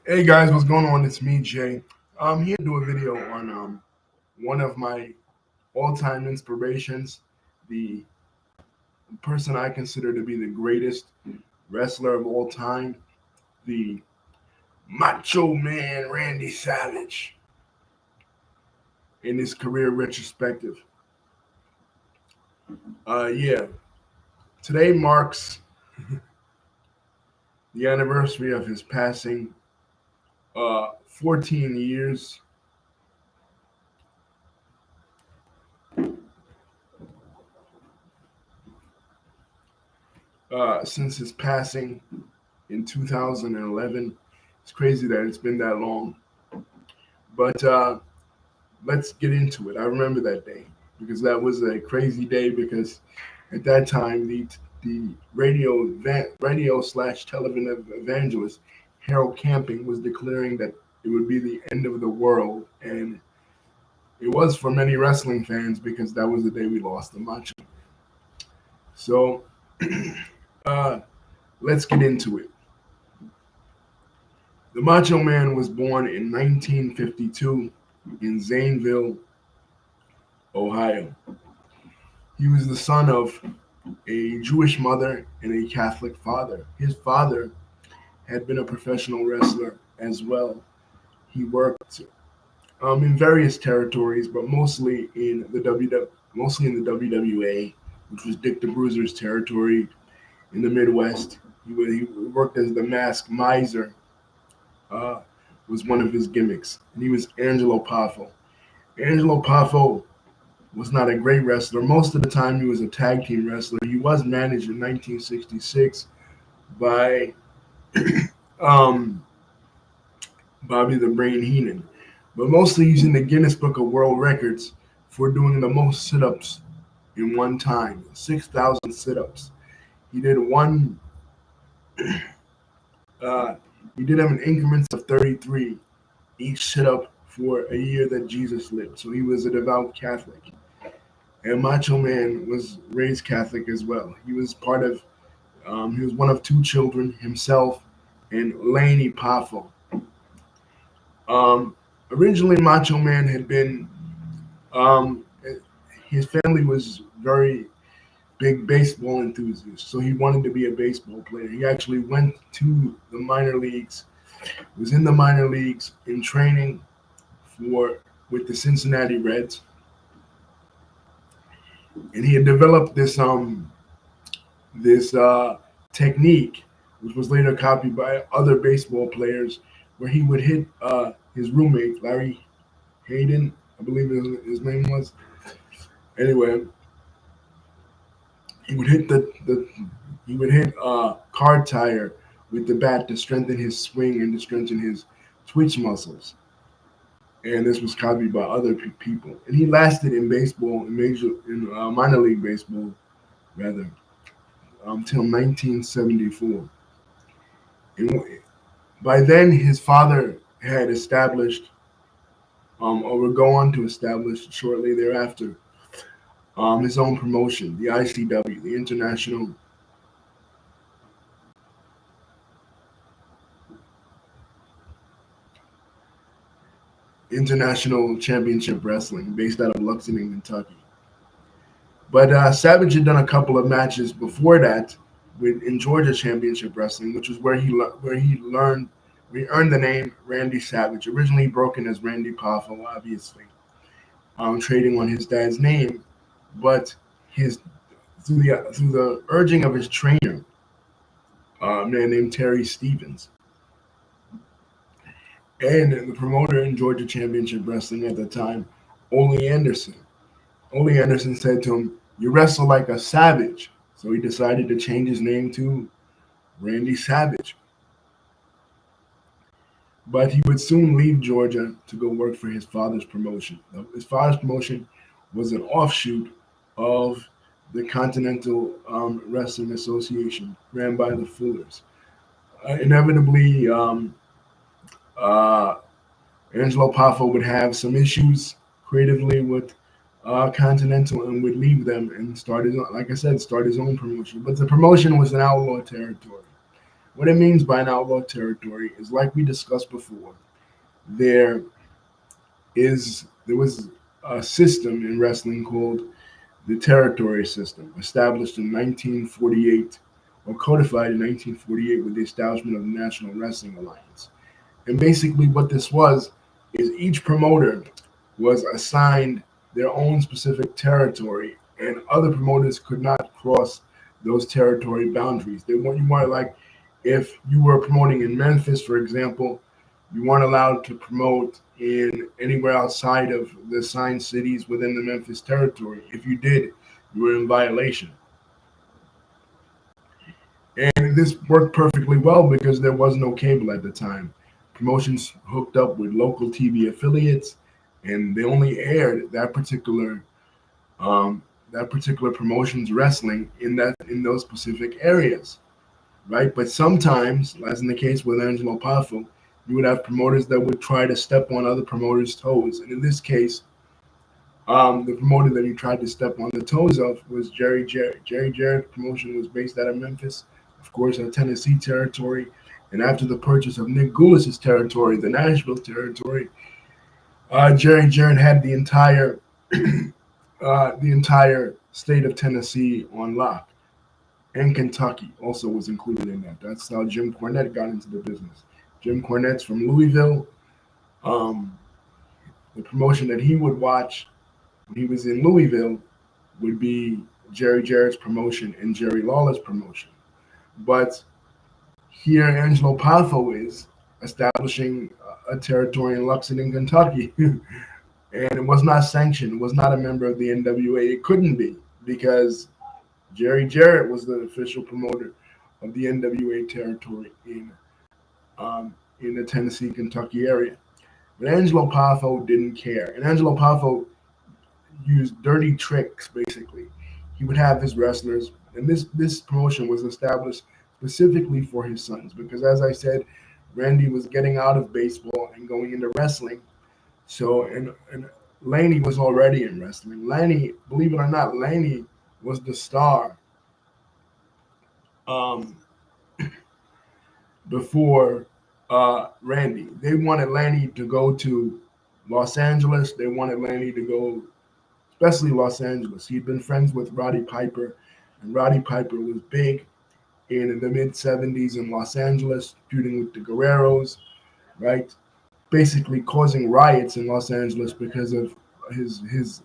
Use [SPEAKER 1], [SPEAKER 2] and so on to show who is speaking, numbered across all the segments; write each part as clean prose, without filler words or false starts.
[SPEAKER 1] Hey guys, what's going on? It's me, Jay. I'm here to do a video on one of my all-time inspirations, the person I consider to be the greatest wrestler of all time, the Macho Man Randy Savage, in his career retrospective. Yeah, today marks the anniversary of his passing. 14 years since his passing in 2011. It's crazy that it's been that long. But let's get into it. I remember that day because that was a crazy day because at that time the radio slash television evangelist Harold Camping was declaring that it would be the end of the world, and it was for many wrestling fans because that was the day we lost the Macho. So uh, let's get into it. The Macho Man was born in 1952 in Zanesville, Ohio. He was the son of a Jewish mother and a Catholic father. His father had been a professional wrestler as well. He worked in various territories, but mostly in the WWA, which was Dick the Bruiser's territory in the Midwest. He worked as the Masked Miser, uh, was one of his gimmicks, and he was Angelo Poffo. Angelo Poffo was not a great wrestler. Most of the time, he was a tag team wrestler. He was managed in 1966 by um, Bobby the Brain Heenan, but mostly using the Guinness Book of World Records for doing the most sit-ups in one time, 6,000 sit-ups. He did one. Uh, he did them in increments of 33 each sit-up for a year that Jesus lived. So he was a devout Catholic. And Macho Man was raised Catholic as well. He was part of. He was one of two children, himself and Laney Poffo. Originally, Macho Man had been. Um, his family was very big baseball enthusiasts, so he wanted to be a baseball player. He actually went to the minor leagues, was in the minor leagues in training for with the Cincinnati Reds, and he had developed this technique, which was later copied by other baseball players, where he would hit his roommate Larry Hayden, I believe his name was. Anyway, he would hit the he would hit car tire with the bat to strengthen his swing and to strengthen his twitch muscles. And this was copied by other people. And he lasted in baseball, in minor league baseball, rather, until 1974. And by then, his father had established, or would go on to establish shortly thereafter, his own promotion, the ICW, the International Championship Wrestling, based out of Lexington, Kentucky. But Savage had done a couple of matches before that in Georgia Championship Wrestling, which was where he earned the name Randy Savage. Originally broken as Randy Poffo, obviously, trading on his dad's name, but his through the urging of his trainer, a man named Terry Stevens, and the promoter in Georgia Championship Wrestling at the time, Ole Anderson. Ole Anderson said to him, "You wrestle like a savage." So he decided to change his name to Randy Savage. But he would soon leave Georgia to go work for his father's promotion. His father's promotion was an offshoot of the Continental Wrestling Association, ran by the Fullers. Inevitably, uh, Angelo Poffo would have some issues creatively with Continental and would leave them and start his own, like I said, start his own promotion. But the promotion was an outlaw territory. What it means by an outlaw territory is, like we discussed before, there there was a system in wrestling called the territory system, established in 1948 or codified in 1948 with the establishment of the National Wrestling Alliance. And basically, what this was is each promoter was assigned their own specific territory, and other promoters could not cross those territory boundaries. They want you want like if you were promoting in Memphis, for example, you weren't allowed to promote in anywhere outside of the assigned cities within the Memphis territory. If you did, you were in violation. And this worked perfectly well because there was no cable at the time. Promotions hooked up with local TV affiliates, and they only aired um, that particular promotion's wrestling in those specific areas, right? But sometimes, as in the case with Angelo Poffo, you would have promoters that would try to step on other promoters' toes, and in this case, the promoter that he tried to step on the toes of was Jerry Jarrett. Jerry Jarrett's promotion was based out of Memphis, of course, in Tennessee territory. And after the purchase of Nick Gulas's territory, the Nashville territory, Jerry Jarrett had the entire state of Tennessee on lock, and Kentucky also was included in that. That's how Jim Cornette got into the business. Jim Cornette's from Louisville. Um, the promotion that he would watch when he was in Louisville would be Jerry Jarrett's promotion and Jerry Lawler's promotion. But here, Angelo Poffo is establishing a territory in Lexington, Kentucky, and it was not sanctioned. It was not a member of the NWA. It couldn't be because Jerry Jarrett was the official promoter of the NWA territory in the Tennessee, Kentucky area. But Angelo Poffo didn't care, and Angelo Poffo used dirty tricks. Basically, he would have his wrestlers, and this promotion was established specifically for his sons because, as I said, Randy was getting out of baseball and going into wrestling. So, and Laney was already in wrestling. Laney, believe it or not, Laney was the star um, before Randy. They wanted Laney to go to Los Angeles. They wanted Laney to go, especially Los Angeles. He'd been friends with Roddy Piper, and Roddy Piper was big in the mid 70s in Los Angeles, feuding with the Guerreros, right? Basically causing riots in Los Angeles because of his his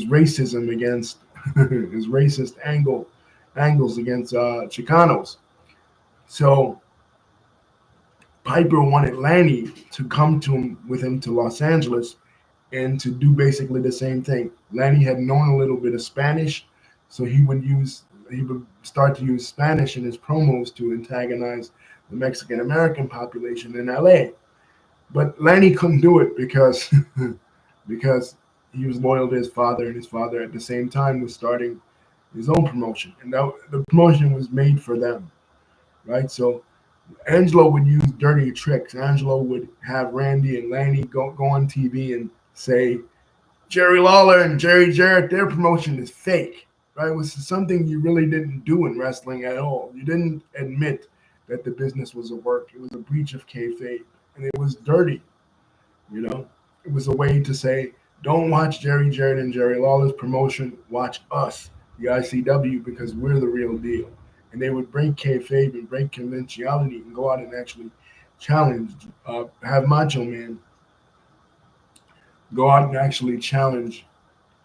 [SPEAKER 1] racism against his racist angles against Chicanos. So Piper wanted Lanny to come to him with him to Los Angeles and to do basically the same thing. Lanny had known a little bit of Spanish, so he would start to use Spanish in his promos to antagonize the Mexican American population in LA. But Lanny couldn't do it because because he was loyal to his father, and his father at the same time was starting his own promotion, and the promotion was made for them, right? So Angelo would use dirty tricks. Angelo would have Randy and Lanny go on TV and say, Jerry Lawler and Jerry Jarrett, their promotion is fake, right? It was something you really didn't do in wrestling at all. You didn't admit that the business was a work. It was a breach of kayfabe, and it was dirty, you know? It was a way to say, don't watch Jerry Jarrett and Jerry Lawler's promotion. Watch us, the ICW, because we're the real deal. And they would break kayfabe and break conventionality and go out and actually challenge, have Macho Man go out and actually challenge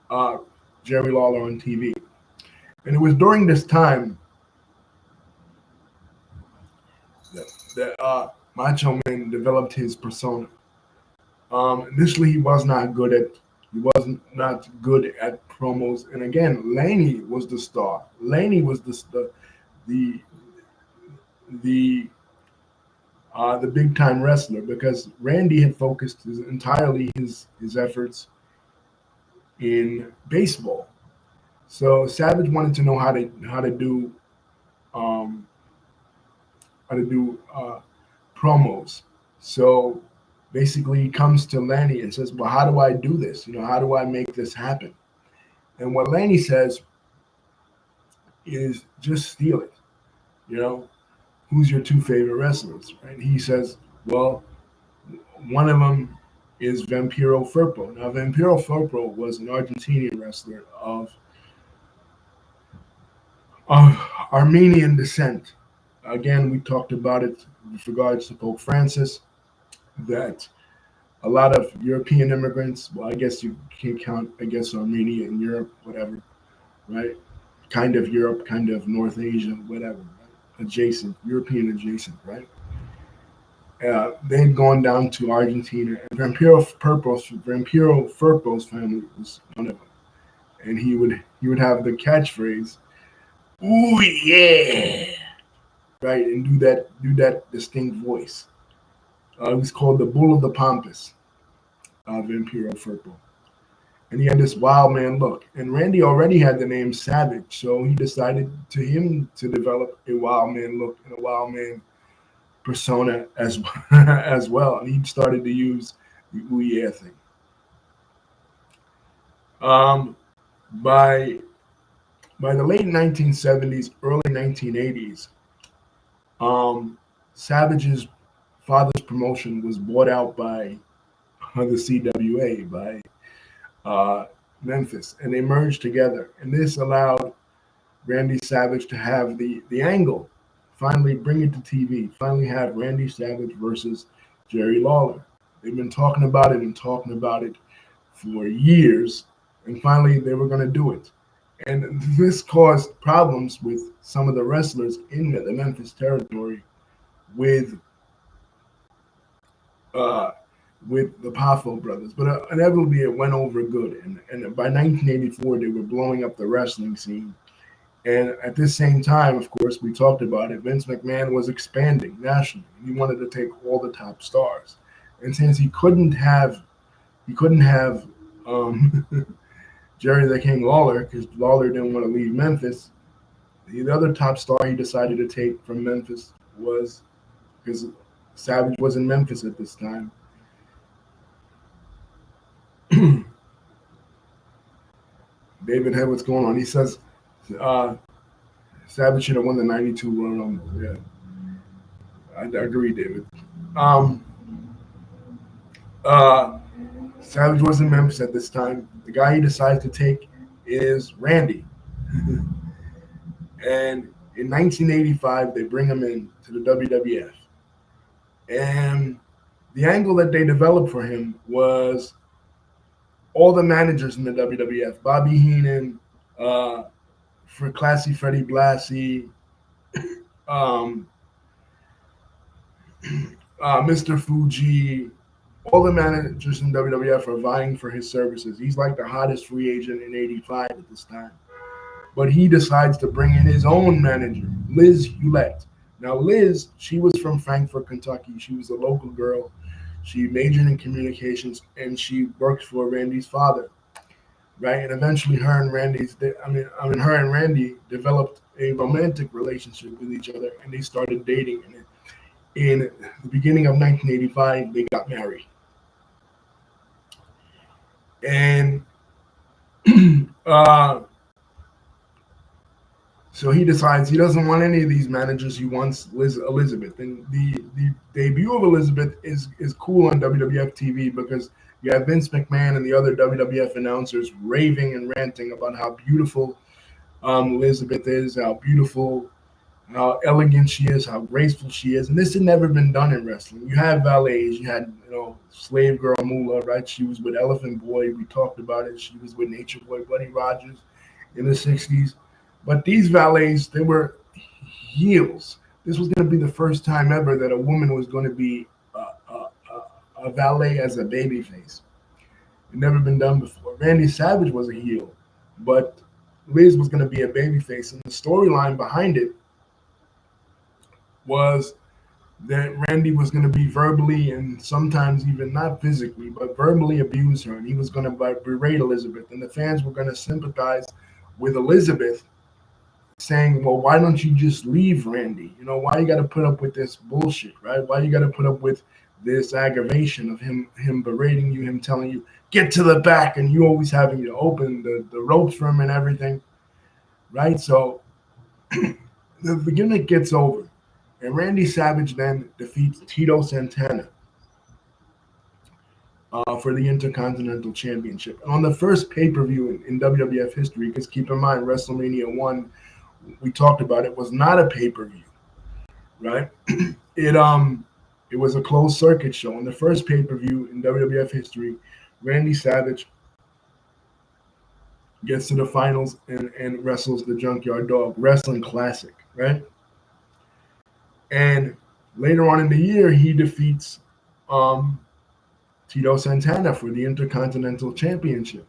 [SPEAKER 1] uh, Jerry Lawler on TV. And it was during this time that Macho Man developed his persona. Initially, he wasn't not good at promos. And again, Laney was the star. Laney was the the the big time wrestler because Randy had focused entirely his efforts in baseball. So Savage wanted to know um, how to do promos. So basically, he comes to Lanny and says, "Well, how do I do this? You know, how do I make this happen?" And what Lanny says is, "Just steal it. You know, who's your two favorite wrestlers? Right? He says, well, one of them is Vampiro Firpo. Now, Vampiro Firpo was an Argentinian wrestler of Armenian descent. Again, we talked about it with regards to Pope Francis, that a lot of European immigrants, well, I guess you can count, I guess, Armenia in Europe, whatever, right? Kind of Europe, kind of North Asia, whatever, right? Adjacent, European adjacent, right? They'd gone down to Argentina, and Vampiro Firpo's family was one of them, and he would have the catchphrase, "Ooh yeah," right, and do that distinct voice. It was called the Bull of the Pampas, Vampiro Firpo. And he had this wild man look. And Randy already had the name Savage, so he decided to develop a wild man look and a wild man persona as as well. And he started to use the ooh yeah thing. Um, by by the late 1970s, early 1980s, um, Savage's father's promotion was bought out by the CWA, by uh, Memphis, and they merged together. And this allowed Randy Savage to have the angle, finally bring it to TV, finally have Randy Savage versus Jerry Lawler. They've been talking about it and talking about it for years, and finally they were going to do it. And this caused problems with some of the wrestlers in the Memphis territory with uh, with the Poffo brothers. But inevitably it went over good. And by 1984, they were blowing up the wrestling scene. And at this same time, of course, we talked about it, Vince McMahon was expanding nationally. He wanted to take all the top stars. And since he couldn't have um, Jerry the King Lawler, because Lawler didn't want to leave Memphis, the other top star he decided to take from Memphis was, because Savage was in Memphis at this time. David had what's going on. He says uh, Savage should have won the '92 Royal Rumble. Yeah, I agree, David. Um, uh, Savage was in Memphis at this time. The guy he decides to take is Randy. And in 1985, they bring him in to the WWF. And the angle that they developed for him was all the managers in the WWF, Bobby Heenan, for Classy Freddie Blassie, um, Mr. Fuji, all the managers in WWF are vying for his services. He's like the hottest free agent in '85 at this time. But he decides to bring in his own manager, Liz Hewlett. Now, Liz, she was from Frankfort, Kentucky. She was a local girl. She majored in communications, and she worked for Randy's father, right? And eventually, her and Randy developed a romantic relationship with each other, and they started dating. And in the beginning of 1985, they got married. And so he decides he doesn't want any of these managers. He wants Elizabeth. And the debut of Elizabeth is cool on WWF TV because you have Vince McMahon and the other WWF announcers raving and ranting about how beautiful Elizabeth is, how beautiful, how elegant she is, how graceful she is. And this had never been done in wrestling. You had valets. You had, Slave Girl Moolah, right? She was with Elephant Boy. We talked about it. She was with Nature Boy Buddy Rogers in the 60s. But these valets, they were heels. This was going to be the first time ever that a woman was going to be a valet as a babyface. It never been done before. Randy Savage was a heel, but Liz was going to be a babyface. And the storyline behind it was that Randy was going to be verbally and sometimes even not physically, but verbally abuse her. And he was going to berate Elizabeth. And the fans were going to sympathize with Elizabeth, saying, well, why don't you just leave Randy? Why you got to put up with this bullshit, right? Why you got to put up with this aggravation of him berating you, him telling you, get to the back, and you always having to open the ropes for him and everything, right? So the gimmick gets over. And Randy Savage then defeats Tito Santana for the Intercontinental Championship. And on the first pay-per-view in WWF history, because keep in mind, WrestleMania 1, we talked about it, was not a pay-per-view, right? It was a closed circuit show. On the first pay-per-view in WWF history, Randy Savage gets to the finals and wrestles the Junkyard Dog, Wrestling Classic, right? And later on in the year, he defeats Tito Santana for the Intercontinental Championship.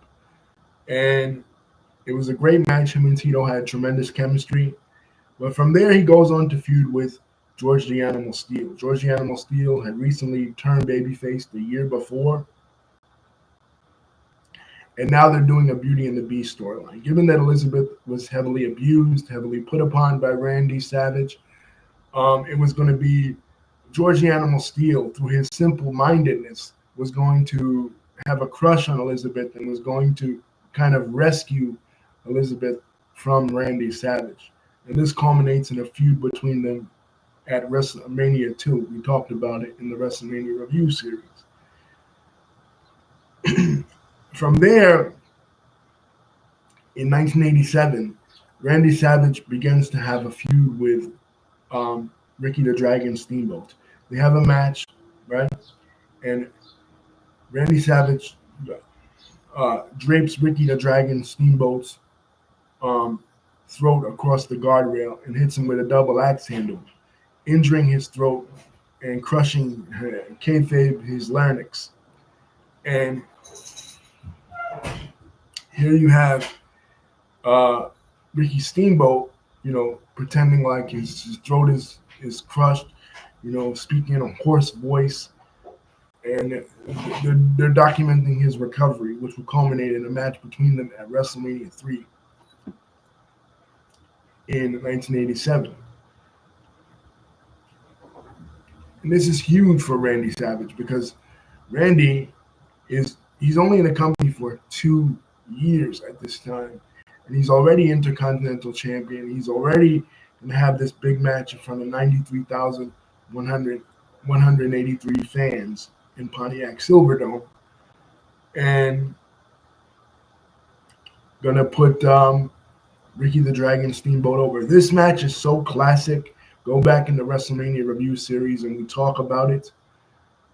[SPEAKER 1] And it was a great match. Him and Tito had tremendous chemistry. But from there, he goes on to feud with George the Animal Steele. George the Animal Steele had recently turned babyface the year before. And now they're doing a Beauty and the Beast storyline. Given that Elizabeth was heavily abused, heavily put upon by Randy Savage, it was going to be George the Animal Steele, through his simple-mindedness, was going to have a crush on Elizabeth and was going to kind of rescue Elizabeth from Randy Savage. And this culminates in a feud between them at WrestleMania 2. We talked about it in the WrestleMania review series. From there, in 1987, Randy Savage begins to have a feud with Ricky the Dragon Steamboat. They have a match, right? And Randy Savage drapes Ricky the Dragon Steamboat's throat across the guardrail and hits him with a double axe handle, injuring his throat and crushing kayfabe, his larynx. And here you have Ricky Steamboat, pretending like his throat is crushed, speaking in a hoarse voice. And they're documenting his recovery, which will culminate in a match between them at WrestleMania 3 in 1987. And this is huge for Randy Savage because Randy he's only in the company for 2 years at this time. And he's already Intercontinental Champion. He's already going to have this big match in front of 93,183 fans in Pontiac Silverdome. And going to put Ricky the Dragon Steamboat over. This match is so classic. Go back in the WrestleMania review series and we talk about it,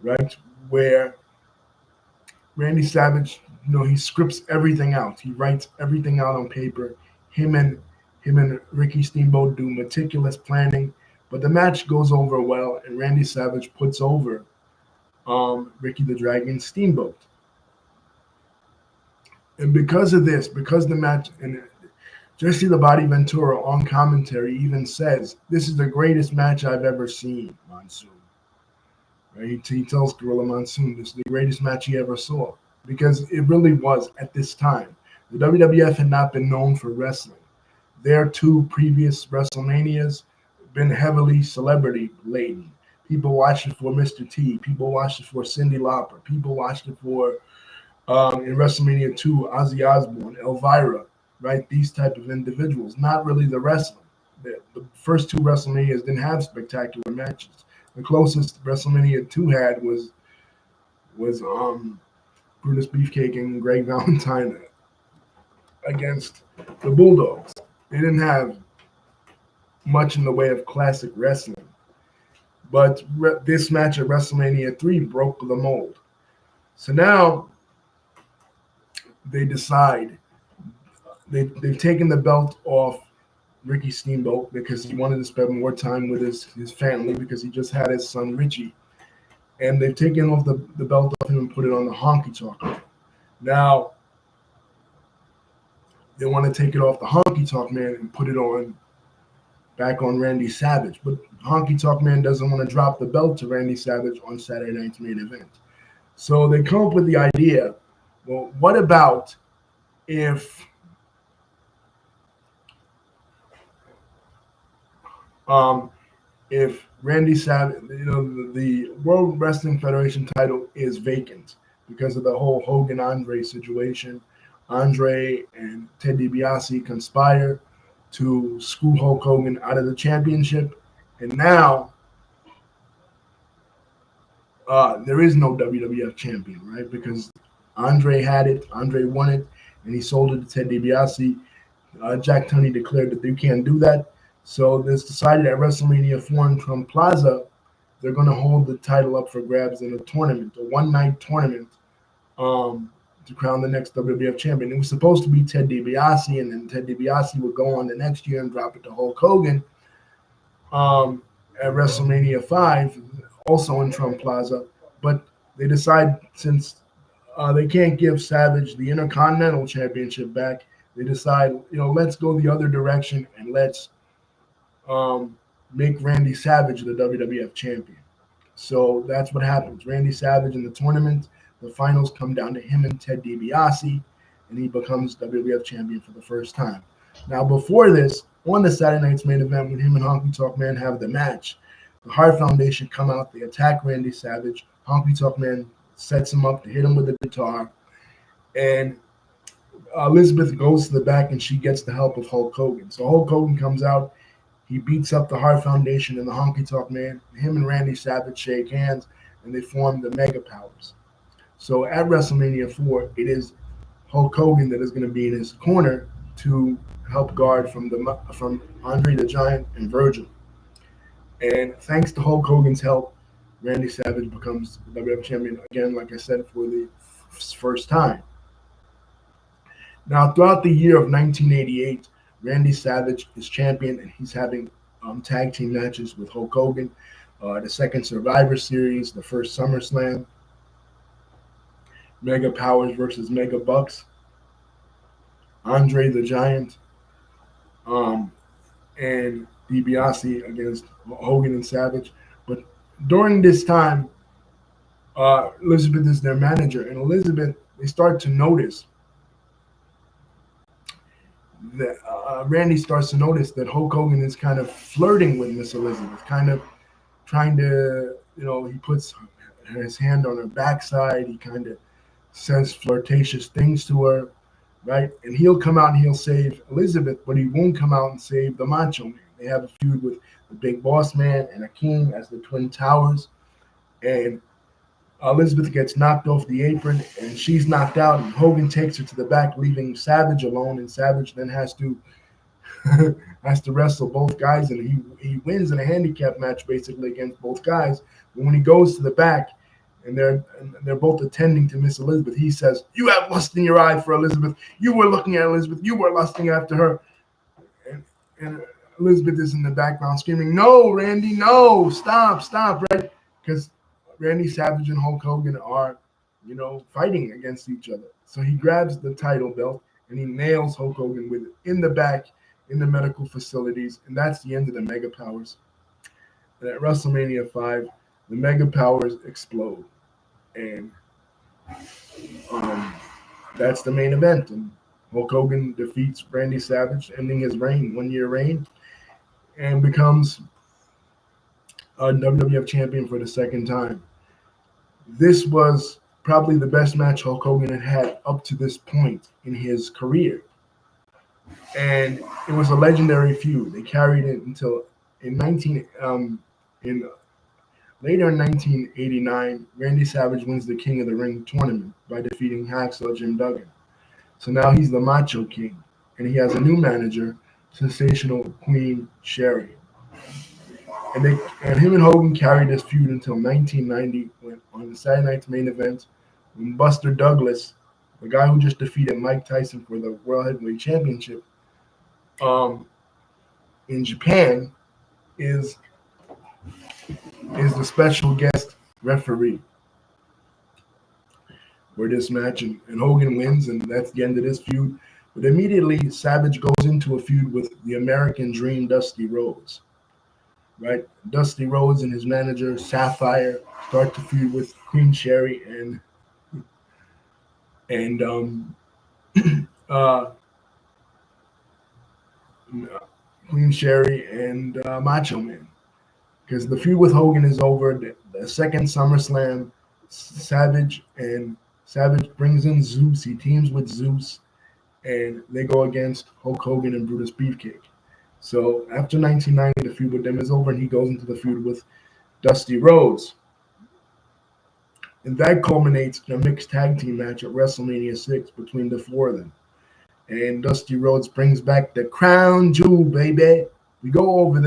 [SPEAKER 1] right? Where Randy Savage, he scripts everything out. He writes everything out on paper. Him and Ricky Steamboat do meticulous planning, but the match goes over well, and Randy Savage puts over Ricky the Dragon Steamboat. And because of this, because the match, and Jesse the Body Ventura on commentary even says, "This is the greatest match I've ever seen, Monsoon." Right? He tells Gorilla Monsoon this is the greatest match he ever saw, because it really was at this time. The WWF had not been known for wrestling. Their 2 previous WrestleManias been heavily celebrity laden. People watched it for Mr. T. People watched it for Cyndi Lauper. People watched it for in WrestleMania 2, Ozzy Osbourne, Elvira, right? These type of individuals, not really the wrestling. The first 2 WrestleManias didn't have spectacular matches. The closest WrestleMania 2 had was Brutus Beefcake and Greg Valentine against the Bulldogs. They didn't have much in the way of classic wrestling. But this match at WrestleMania 3 broke the mold. So now they decide they've taken the belt off Ricky Steamboat because he wanted to spend more time with his family because he just had his son Richie. And they've taken off the belt off him and put it on the Honky Tonk Man. Now, they want to take it off the Honky Tonk Man and put it back on Randy Savage. But Honky Tonk Man doesn't want to drop the belt to Randy Savage on Saturday night's main event. So they come up with the idea, well, what about if Randy Savage, the World Wrestling Federation title is vacant because of the whole Hogan-Andre situation. Andre and Ted DiBiase conspire to screw Hulk Hogan out of the championship And now there is no WWF champion, right? Because Andre had it, Andre won it, and he sold it to Ted DiBiase. Jack Tunney declared that they can't do that. So it's decided at WrestleMania 4 in Trump Plaza, they're going to hold the title up for grabs in a tournament, a one-night tournament, to crown the next WWF champion. It was supposed to be Ted DiBiase, and then Ted DiBiase would go on the next year and drop it to Hulk Hogan at WrestleMania 5, also in Trump Plaza. But they decide, since they can't give Savage the Intercontinental Championship back, they decide, let's go the other direction and let's make Randy Savage the WWF champion. So that's what happens. Randy Savage in the tournament, the finals come down to him and Ted DiBiase, and he becomes WWF champion for the first time. Now, before this, on the Saturday night's main event, when him and Honky Tonk Man have the match, the Hart Foundation come out, they attack Randy Savage. Honky Tonk Man sets him up to hit him with the guitar, and Elizabeth goes to the back and she gets the help of Hulk Hogan. So Hulk Hogan comes out, he beats up the Hart Foundation and the Honky Tonk Man. Him and Randy Savage shake hands, and they form the Mega Powers. So at WrestleMania 4, it is Hulk Hogan that is going to be in his corner to help guard from Andre the Giant and Virgil. And thanks to Hulk Hogan's help, Randy Savage becomes the WWF champion again, like I said, for the first time. Now, throughout the year of 1988, Randy Savage is champion, and he's having tag team matches with Hulk Hogan, the second Survivor Series, the first SummerSlam, Mega Powers versus Mega Bucks, Andre the Giant, and DiBiase against Hogan and Savage. But during this time, Elizabeth is their manager, and Elizabeth, they start to notice that Randy starts to notice that Hulk Hogan is kind of flirting with Miss Elizabeth, kind of trying to, he puts his hand on her backside. He kind of says flirtatious things to her, right? And he'll come out and he'll save Elizabeth, but he won't come out and save the Macho Man. They have a feud with the Big Boss Man and Akeem as the Twin Towers. And Elizabeth gets knocked off the apron, and she's knocked out, and Hogan takes her to the back, leaving Savage alone, and Savage then has to wrestle both guys, and he wins in a handicap match basically against both guys. But when he goes to the back, and they're both attending to Miss Elizabeth, he says, "You have lust in your eye for Elizabeth. You were looking at Elizabeth. You were lusting after her." And Elizabeth is in the background screaming, "No, Randy, no, stop," right? Because Randy Savage and Hulk Hogan are, fighting against each other. So he grabs the title belt and he nails Hulk Hogan with it in the back in the medical facilities. And that's the end of the Mega Powers. And at WrestleMania 5, the Mega Powers explode. And that's the main event. And Hulk Hogan defeats Randy Savage, ending his reign, 1-year reign, and becomes a WWF champion for the second time. This was probably the best match Hulk Hogan had up to this point in his career. And it was a legendary feud. They carried it until later in 1989, Randy Savage wins the King of the Ring tournament by defeating Hacksaw Jim Duggan. So now he's the Macho King, and he has a new manager, Sensational Queen Sherry. And him and Hogan carried this feud until 1990, when on the Saturday night's main event, when Buster Douglas, the guy who just defeated Mike Tyson for the World Heavyweight Championship, in Japan, is the special guest referee for this match, and Hogan wins, and that's the end of this feud. But immediately, Savage goes into a feud with the American Dream, Dusty Rhodes. Right, Dusty Rhodes and his manager Sapphire start to feud with Queen Sherry and Queen Sherry and Macho Man, because the feud with Hogan is over. The second SummerSlam, Savage brings in Zeus. He teams with Zeus, and they go against Hulk Hogan and Brutus Beefcake. So after 1990, the feud with them is over, and he goes into the feud with Dusty Rhodes. And that culminates in a mixed tag team match at WrestleMania 6 between the four of them. And Dusty Rhodes brings back the crown jewel, baby. We go over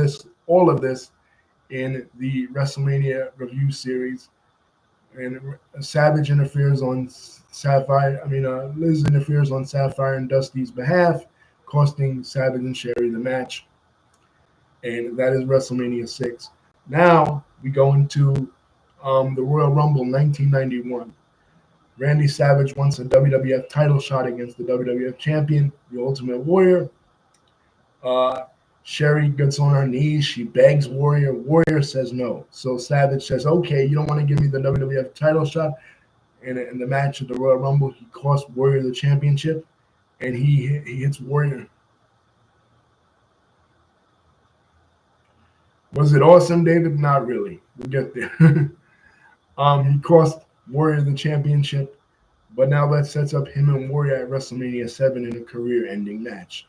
[SPEAKER 1] all of this, in the WrestleMania review series. And Savage interferes on Liz interferes on Sapphire and Dusty's behalf, costing Savage and Sherry the match. And that is WrestleMania 6. Now we go into the Royal Rumble 1991. Randy Savage wants a WWF title shot against the WWF champion, the Ultimate Warrior. Uh, Sherry gets on her knees. She begs Warrior. Warrior says no. So Savage says, okay, you don't want to give me the WWF title shot. And in the match at the Royal Rumble, he cost Warrior the championship. And he hits Warrior. Was it awesome, David? Not really. We'll get there. He cost Warrior the championship. But now that sets up him and Warrior at WrestleMania 7 in a career-ending match.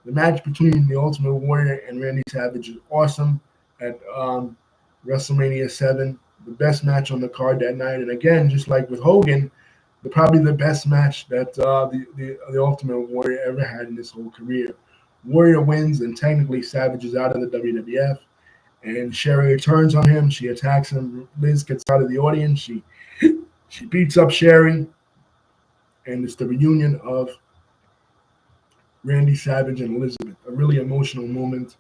[SPEAKER 1] The match between the Ultimate Warrior and Randy Savage is awesome at WrestleMania 7. The best match on the card that night. And again, just like with Hogan, probably the best match that the Ultimate Warrior ever had in his whole career. Warrior wins, and technically Savage is out of the WWF. And Sherry turns on him. She attacks him. Liz gets out of the audience. She beats up Sherry. And it's the reunion of Randy Savage and Elizabeth, a really emotional moment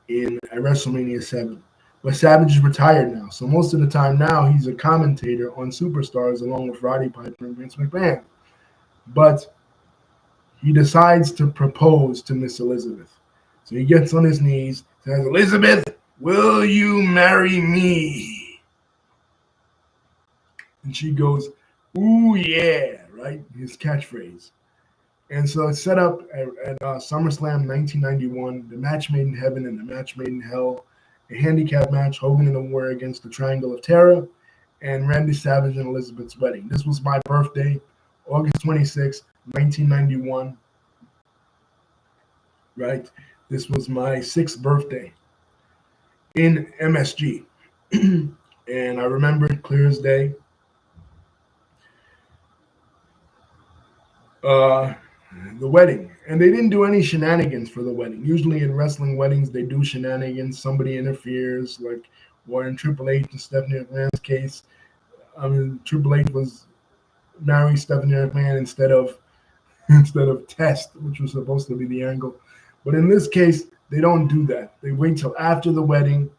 [SPEAKER 1] at WrestleMania 7. But Savage is retired now, so most of the time now he's a commentator on Superstars along with Roddy Piper and Vince McMahon. But he decides to propose to Miss Elizabeth. So he gets on his knees, says, Elizabeth, will you marry me? And she goes, ooh, yeah, right? His catchphrase. And so it's set up at SummerSlam 1991, the match made in heaven and the match made in hell, a handicap match, Hogan and the Warrior against the Triangle of Terror, and Randy Savage and Elizabeth's wedding. This was my birthday, August 26, 1991, right? This was my 6th birthday in MSG. And I remember it clear as day. The wedding, and they didn't do any shenanigans for the wedding. Usually in wrestling weddings they do shenanigans. Somebody interferes, like or in Triple H and Stephanie McMahon's case. Triple H was marrying Stephanie McMahon instead of Test, which was supposed to be the angle. But in this case, they don't do that. They wait till after the wedding.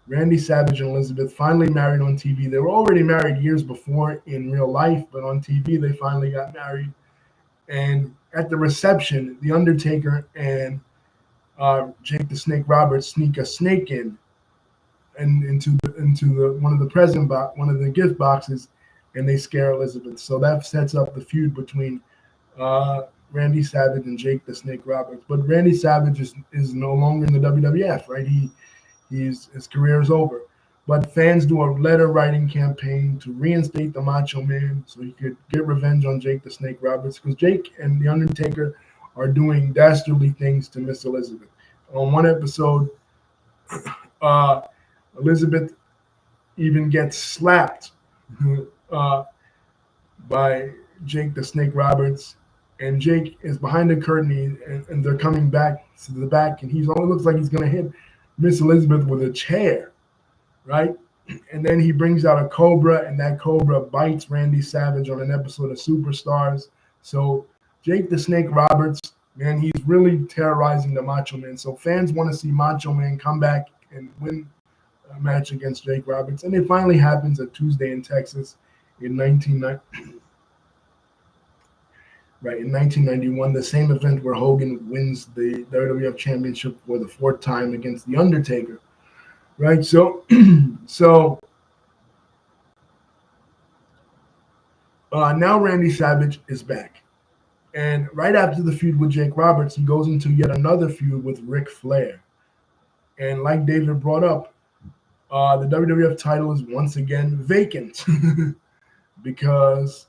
[SPEAKER 1] Randy Savage and Elizabeth finally married on TV. They were already married years before in real life, but on TV they finally got married. And at the reception, The Undertaker and Jake the Snake Roberts sneak a snake in and into one of the gift boxes, and they scare Elizabeth. So that sets up the feud between Randy Savage and Jake the Snake Roberts. But Randy Savage is no longer in the WWF, right? His career is over. But fans do a letter writing campaign to reinstate the Macho Man so he could get revenge on Jake the Snake Roberts, because Jake and The Undertaker are doing dastardly things to Miss Elizabeth. On one episode, Elizabeth even gets slapped by Jake the Snake Roberts, and Jake is behind the curtain, and they're coming back to the back, and he only looks like he's going to hit Miss Elizabeth with a chair. Right? And then he brings out a cobra, and that cobra bites Randy Savage on an episode of Superstars. So Jake the Snake Roberts, man, he's really terrorizing the Macho Man. So fans want to see Macho Man come back and win a match against Jake Roberts. And it finally happens at Tuesday in Texas in 1991, the same event where Hogan wins the WWF Championship for the 4th time against The Undertaker. Right, so now Randy Savage is back, and right after the feud with Jake Roberts, he goes into yet another feud with Ric Flair. And like David brought up, the WWF title is once again vacant because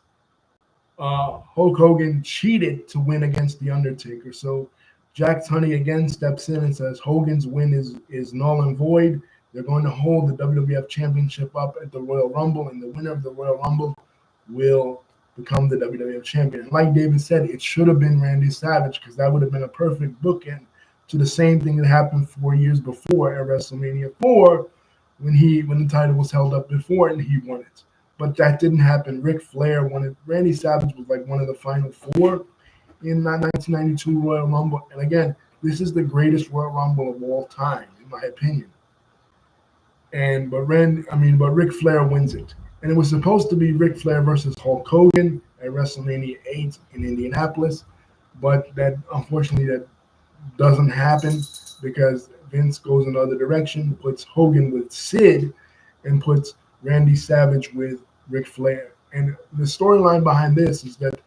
[SPEAKER 1] Hulk Hogan cheated to win against The Undertaker. So Jack Tunney again steps in and says Hogan's win is null and void. They're going to hold the WWF Championship up at the Royal Rumble, and the winner of the Royal Rumble will become the WWF Champion. And like David said, it should have been Randy Savage because that would have been a perfect bookend to the same thing that happened 4 years before at WrestleMania 4 when the title was held up before and he won it. But that didn't happen. Ric Flair won it. Randy Savage was like one of the final four in that 1992 Royal Rumble. And again, this is the greatest Royal Rumble of all time, in my opinion. But Ric Flair wins it. And it was supposed to be Ric Flair versus Hulk Hogan at WrestleMania 8 in Indianapolis. But that unfortunately that doesn't happen because Vince goes another direction, puts Hogan with Sid, and puts Randy Savage with Ric Flair. And the storyline behind this is that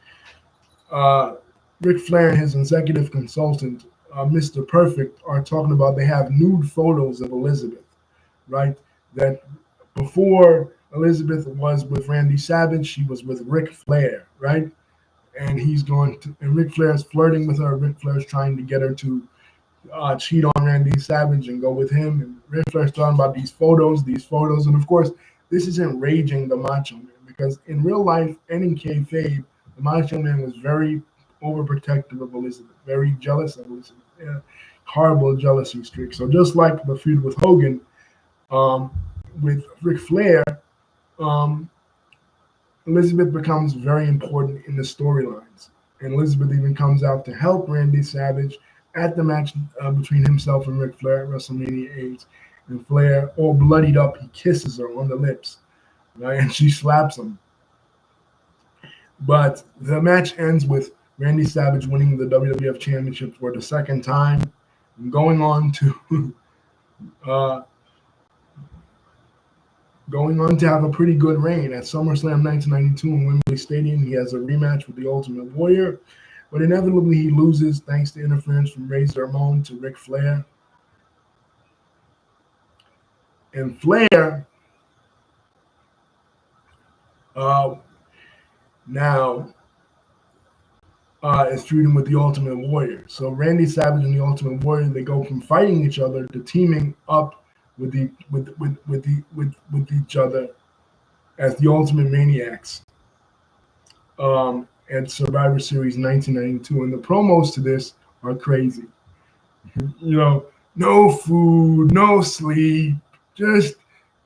[SPEAKER 1] Ric Flair and his executive consultant, Mr. Perfect, are talking about they have nude photos of Elizabeth, right? That before Elizabeth was with Randy Savage, she was with Ric Flair, right? And Ric Flair is flirting with her. Ric Flair is trying to get her to cheat on Randy Savage and go with him. And Ric Flair's talking about these photos. And of course, this is enraging the Macho Man because in real life and in kayfabe, the Macho Man was very overprotective of Elizabeth, very jealous of Elizabeth. Yeah, horrible jealousy streak. So just like the feud with Hogan, with Ric Flair, Elizabeth becomes very important in the storylines. And Elizabeth even comes out to help Randy Savage at the match between himself and Ric Flair at WrestleMania 8. And Flair, all bloodied up, he kisses her on the lips, right? And she slaps him. But the match ends with Randy Savage winning the WWF Championship for the second time, and going on to have a pretty good reign. At SummerSlam 1992 in Wembley Stadium, he has a rematch with the Ultimate Warrior, but inevitably he loses thanks to interference from Razor Ramon to Ric Flair. And Flair now is feuding with the Ultimate Warrior. So Randy Savage and the Ultimate Warrior, they go from fighting each other to teaming up with each other as the Ultimate Maniacs at Survivor Series 1992. And the promos to this are crazy. No food, no sleep, just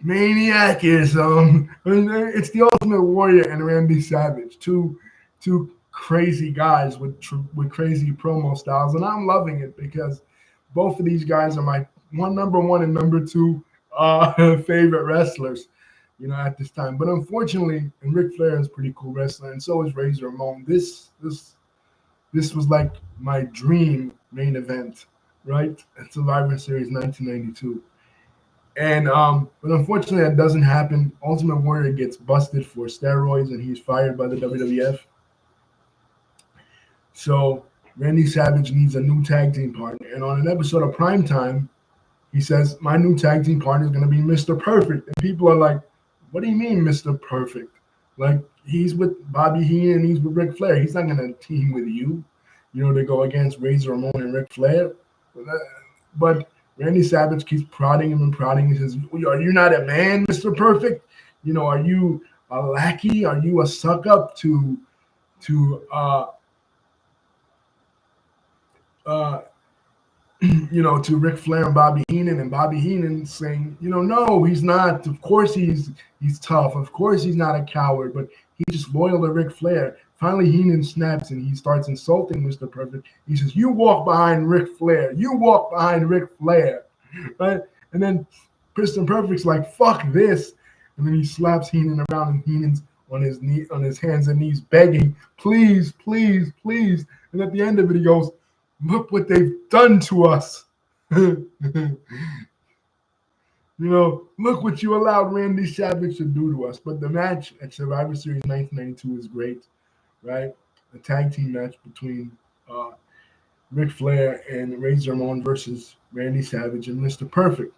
[SPEAKER 1] maniacism. It's the Ultimate Warrior and Randy Savage, two crazy guys with crazy promo styles, and I'm loving it because both of these guys are my number one and number two favorite wrestlers, at this time. But unfortunately, and Ric Flair is a pretty cool wrestler, and so is Razor Ramon. This was like my dream main event, right? At Survivor Series 1992. And but unfortunately that doesn't happen. Ultimate Warrior gets busted for steroids and he's fired by the WWF. So Randy Savage needs a new tag team partner. And on an episode of Primetime, he says, my new tag team partner is going to be Mr. Perfect. And people are like, what do you mean, Mr. Perfect? Like, he's with Bobby Heenan and he's with Ric Flair. He's not going to team with you, to go against Razor Ramon and Ric Flair. But Randy Savage keeps prodding him and prodding. He says, are you not a man, Mr. Perfect? Are you a lackey? Are you a suck-up to Ric Flair and Bobby Heenan saying, no, he's not. Of course he's tough. Of course he's not a coward, but he's just loyal to Ric Flair. Finally, Heenan snaps and he starts insulting Mr. Perfect. He says, you walk behind Ric Flair. You walk behind Ric Flair. Right? And then Mr. Perfect's like, fuck this. And then he slaps Heenan around and Heenan's on his hands and knees begging, please, please, please. And at the end of it, he goes, look what they've done to us. Look what you allowed Randy Savage to do to us. But the match at Survivor Series 1992 is great, right? A tag team match between Ric Flair and Razor Ramon versus Randy Savage and Mr. Perfect.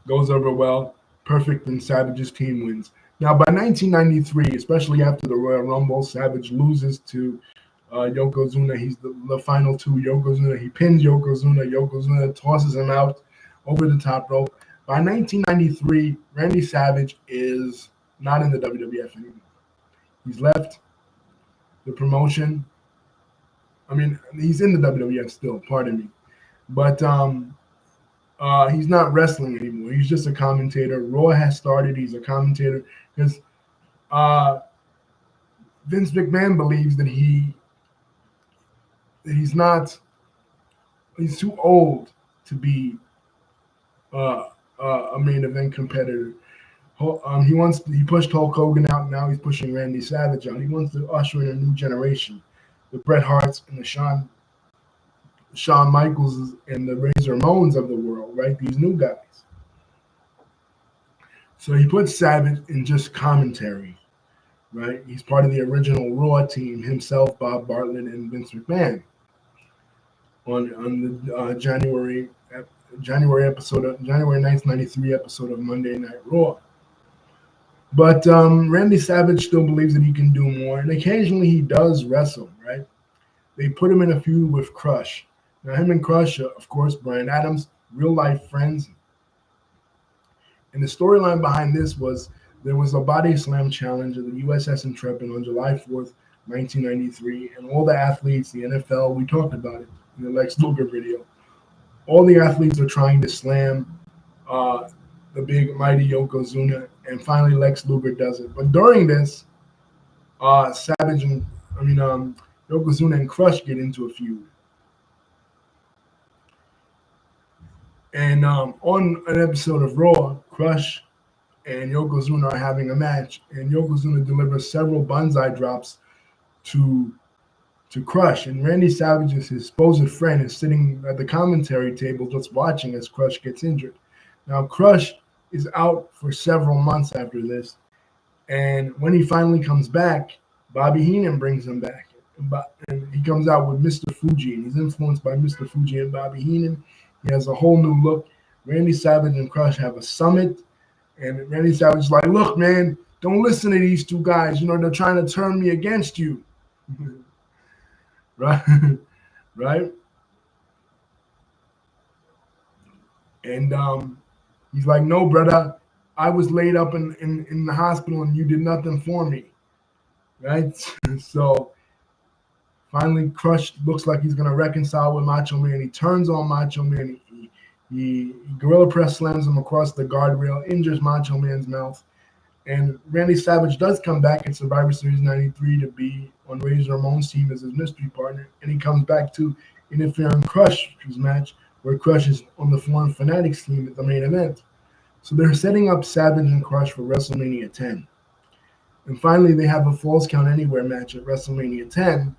[SPEAKER 1] Goes over well. Perfect and Savage's team wins. Now, by 1993, especially after the Royal Rumble, Savage loses to Yokozuna. He's the final two. Yokozuna. He pins Yokozuna. Yokozuna tosses him out over the top rope. By 1993, Randy Savage is not in the WWF anymore. He's left the promotion. I mean, he's in the WWF still. Pardon me, but he's not wrestling anymore. He's just a commentator. Raw has started. He's a commentator because uh, Vince McMahon believes that he's not. He's too old to be a main event competitor. He pushed Hulk Hogan out. Now he's pushing Randy Savage out. He wants to usher in a new generation, the Bret Harts and the Shawn Michaels and the Razor Ramones of the world, right? These new guys. So he puts Savage in just commentary, right? He's part of the original Raw team, himself, Bob Bartlett, and Vince McMahon. On the January episode of January 9th, 93 episode of Monday Night Raw. But Randy Savage still believes that he can do more, and occasionally he does wrestle, right? They put him in a feud with Crush. Now, him and Crush, of course, Bryan Adams, real-life friends. And the storyline behind this was there was a body slam challenge at the USS Intrepid on July 4th, 1993, and all the athletes, the NFL, we talked about it in the Lex Luger video, all the athletes are trying to slam the big mighty Yokozuna, and finally Lex Luger does it. But during this, Yokozuna and Crush get into a feud. And on an episode of Raw, Crush and Yokozuna are having a match, and Yokozuna delivers several banzai drops to Crush. And Randy Savage, his supposed friend, is sitting at the commentary table just watching as Crush gets injured. Now, Crush is out for several months after this, and when he finally comes back, Bobby Heenan brings him back. And he comes out with Mr. Fuji, and he's influenced by Mr. Fuji and Bobby Heenan. He has a whole new look. Randy Savage and Crush have a summit, and Randy Savage is like, look, man, don't listen to these two guys. You know, they're trying to turn me against you. Right? Right? And he's like, no, brother, I was laid up in the hospital and you did nothing for me. Right? So finally, Crush looks like he's going to reconcile with Macho Man. He turns on Macho Man. He gorilla press slams him across the guardrail, injures Macho Man's mouth. And Randy Savage does come back in Survivor Series 93 to be on Razor Ramon's team as his mystery partner. And he comes back to interfere in Crush's match, where Crush is on the Foreign Fanatics team at the main event. So they're setting up Savage and Crush for WrestleMania 10. And finally, they have a Falls Count Anywhere match at WrestleMania 10,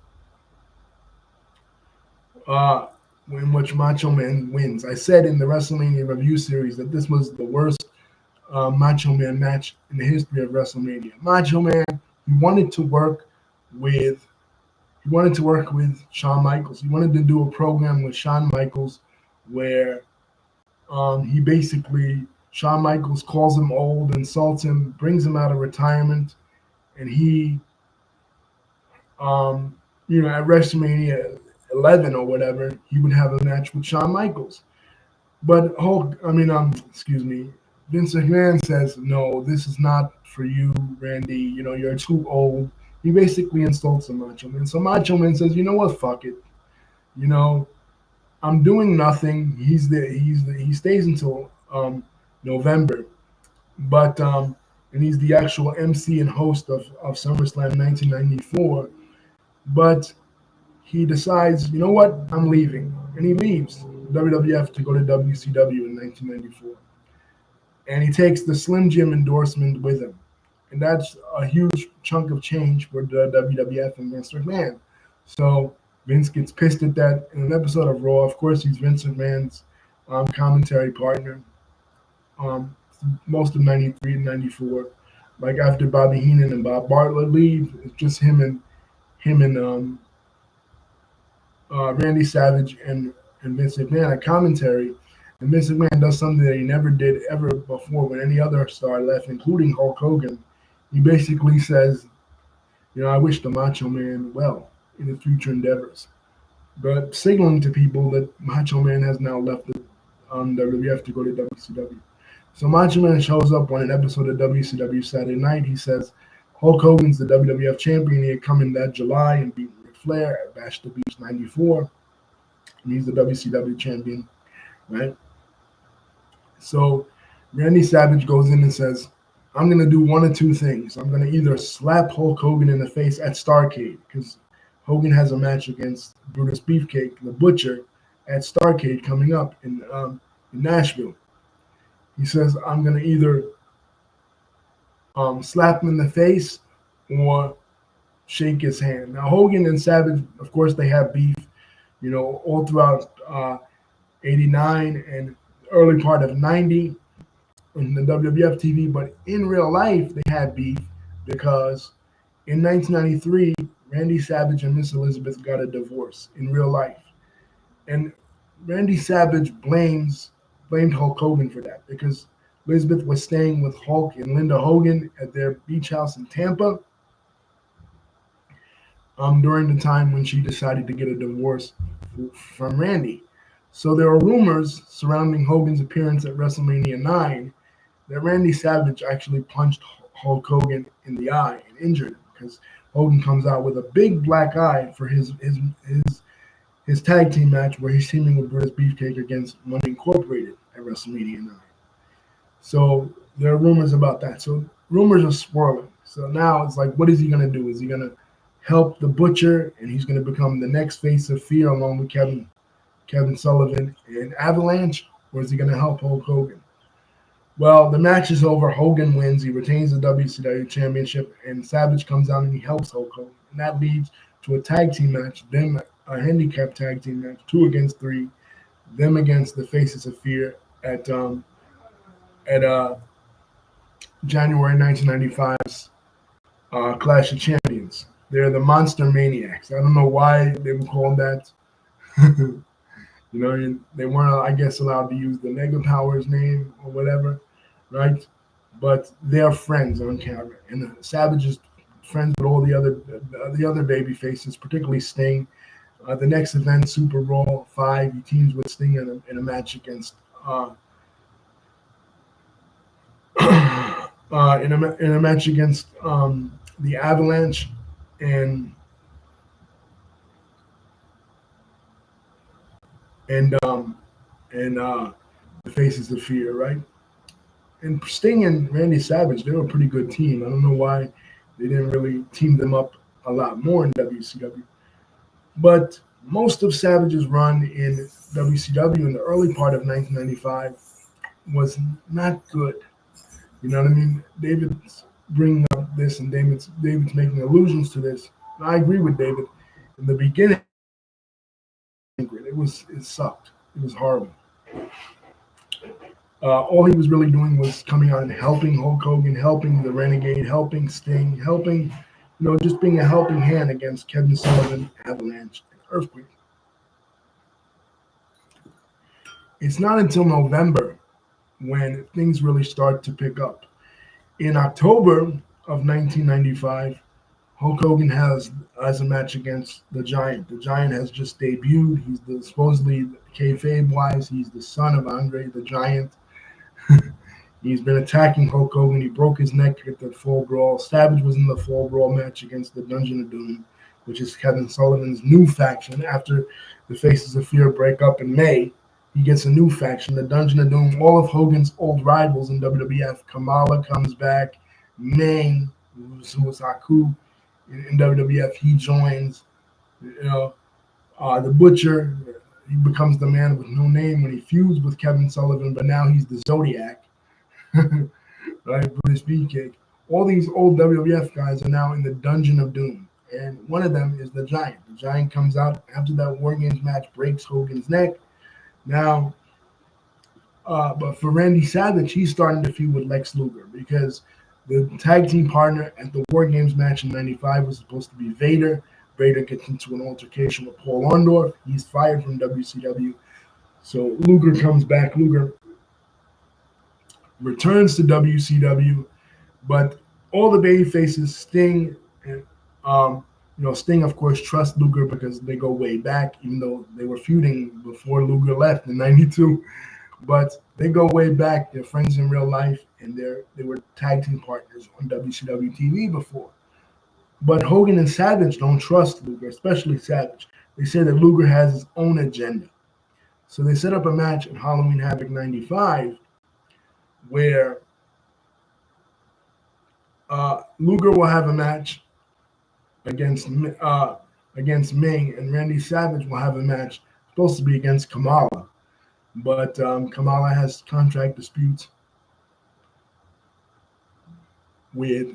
[SPEAKER 1] in which Macho Man wins. I said in the WrestleMania review series that this was the worst Macho Man match in the history of WrestleMania. Macho Man, he wanted to work with Shawn Michaels. He wanted to do a program with Shawn Michaels where he basically, Shawn Michaels calls him old, insults him, brings him out of retirement, and he, at WrestleMania 11 or whatever, he would have a match with Shawn Michaels. But Vince McMahon says, no, this is not for you, Randy. You know, you're too old. He basically insults the Macho Man. So Macho Man says, you know what, fuck it. You know, I'm doing nothing. He stays until November. But and he's the actual MC and host of SummerSlam 1994. But he decides, you know what, I'm leaving. And he leaves WWF to go to WCW in 1994. And he takes the Slim Jim endorsement with him. And that's a huge chunk of change for the WWF and Vince McMahon. So Vince gets pissed at that in an episode of Raw. Of course, he's Vince McMahon's commentary partner most of 93 and 94. Like after Bobby Heenan and Bob Bartlett leave, it's just him and Randy Savage and Vince McMahon at commentary. And Vince McMahon does something that he never did ever before when any other star left, including Hulk Hogan. He basically says, you know, I wish the Macho Man well. in his future endeavors, but signaling to people that Macho Man has now left the WWF to go to WCW. So Macho Man shows up on an episode of WCW Saturday Night. He says Hulk Hogan's the WWF champion. He had come in that July and beat Ric Flair at Bash the Beach '94, and he's the WCW champion, right? So Randy Savage goes in and says, I'm going to do one of two things. I'm going to either slap Hulk Hogan in the face at Starrcade, because Hogan has a match against Brutus Beefcake, the Butcher, at Starrcade coming up in Nashville. He says, I'm going to either slap him in the face or shake his hand. Now, Hogan and Savage, of course, they have beef, all throughout 89 and early part of 90 in the WWF TV, but in real life, they had beef because in 1993, Randy Savage and Miss Elizabeth got a divorce in real life. And Randy Savage blamed Hulk Hogan for that because Elizabeth was staying with Hulk and Linda Hogan at their beach house in Tampa during the time when she decided to get a divorce from Randy. So there are rumors surrounding Hogan's appearance at WrestleMania 9 that Randy Savage actually punched Hulk Hogan in the eye and injured him because Hogan comes out with a big black eye for his tag team match where he's teaming with Brutus Beefcake against Money Incorporated at WrestleMania 9. So there are rumors about that. So rumors are swirling. So now it's like, what is he going to do? Is he going to help the Butcher and he's going to become the next face of fear along with Kevin Sullivan and Avalanche, or is he going to help Hulk Hogan? Well, the match is over. Hogan wins. He retains the WCW Championship, and Savage comes out and he helps Hulk Hogan. And that leads to a tag team match, then a handicap tag team match, 2 against 3, them against the Faces of Fear at January 1995's Clash of Champions. They're the Monster Maniacs. I don't know why they were called that. They weren't, I guess, allowed to use the Mega Powers name or whatever, right? But they're friends on camera, and Savage is friends with all the other baby faces, particularly Sting. The next event, Super Brawl 5, he teams with Sting in a match against in a match against the Avalanche and the Faces of Fear, right? And Sting and Randy Savage, they were a pretty good team. I don't know why they didn't really team them up a lot more in WCW. But most of Savage's run in WCW in the early part of 1995 was not good. You know what I mean? David's bringing up this, and David's making allusions to this. And I agree with David. In the beginning, it sucked. It was horrible. All he was really doing was coming out and helping Hulk Hogan, helping the Renegade, helping Sting, helping, just being a helping hand against Kevin Sullivan, Avalanche, and Earthquake. It's not until November when things really start to pick up. In October of 1995, Hulk Hogan has a match against the Giant. The Giant has just debuted. He's supposedly, kayfabe-wise, he's the son of Andre the Giant. He's been attacking Hulk Hogan. He broke his neck at the Fall Brawl. Savage was in the Fall Brawl match against the Dungeon of Doom, which is Kevin Sullivan's new faction. After the Faces of Fear break up in May, he gets a new faction, the Dungeon of Doom. All of Hogan's old rivals in WWF. Kamala comes back. Meng, who was Haku in WWF, he joins. The Butcher, he becomes the man with no name when he feuds with Kevin Sullivan, but now he's the Zodiac, right? Brutus Beefcake. All these old WWF guys are now in the Dungeon of Doom, and one of them is the Giant. The Giant comes out after that War Games match, breaks Hogan's neck. Now, but for Randy Savage, he's starting to feud with Lex Luger because the tag team partner at the War Games match in '95 was supposed to be Vader. Vader gets into an altercation with Paul Orndorff. He's fired from WCW. So Luger comes back. Luger returns to WCW, but all the baby faces, Sting and Sting, of course, trusts Luger because they go way back, even though they were feuding before Luger left in '92. But they go way back. They're friends in real life, and they were tag team partners on WCW TV before. But Hogan and Savage don't trust Luger, especially Savage. They say that Luger has his own agenda. So they set up a match at Halloween Havoc '95 where Luger will have a match against against Ming, and Randy Savage will have a match supposed to be against Kamala, but Kamala has contract disputes with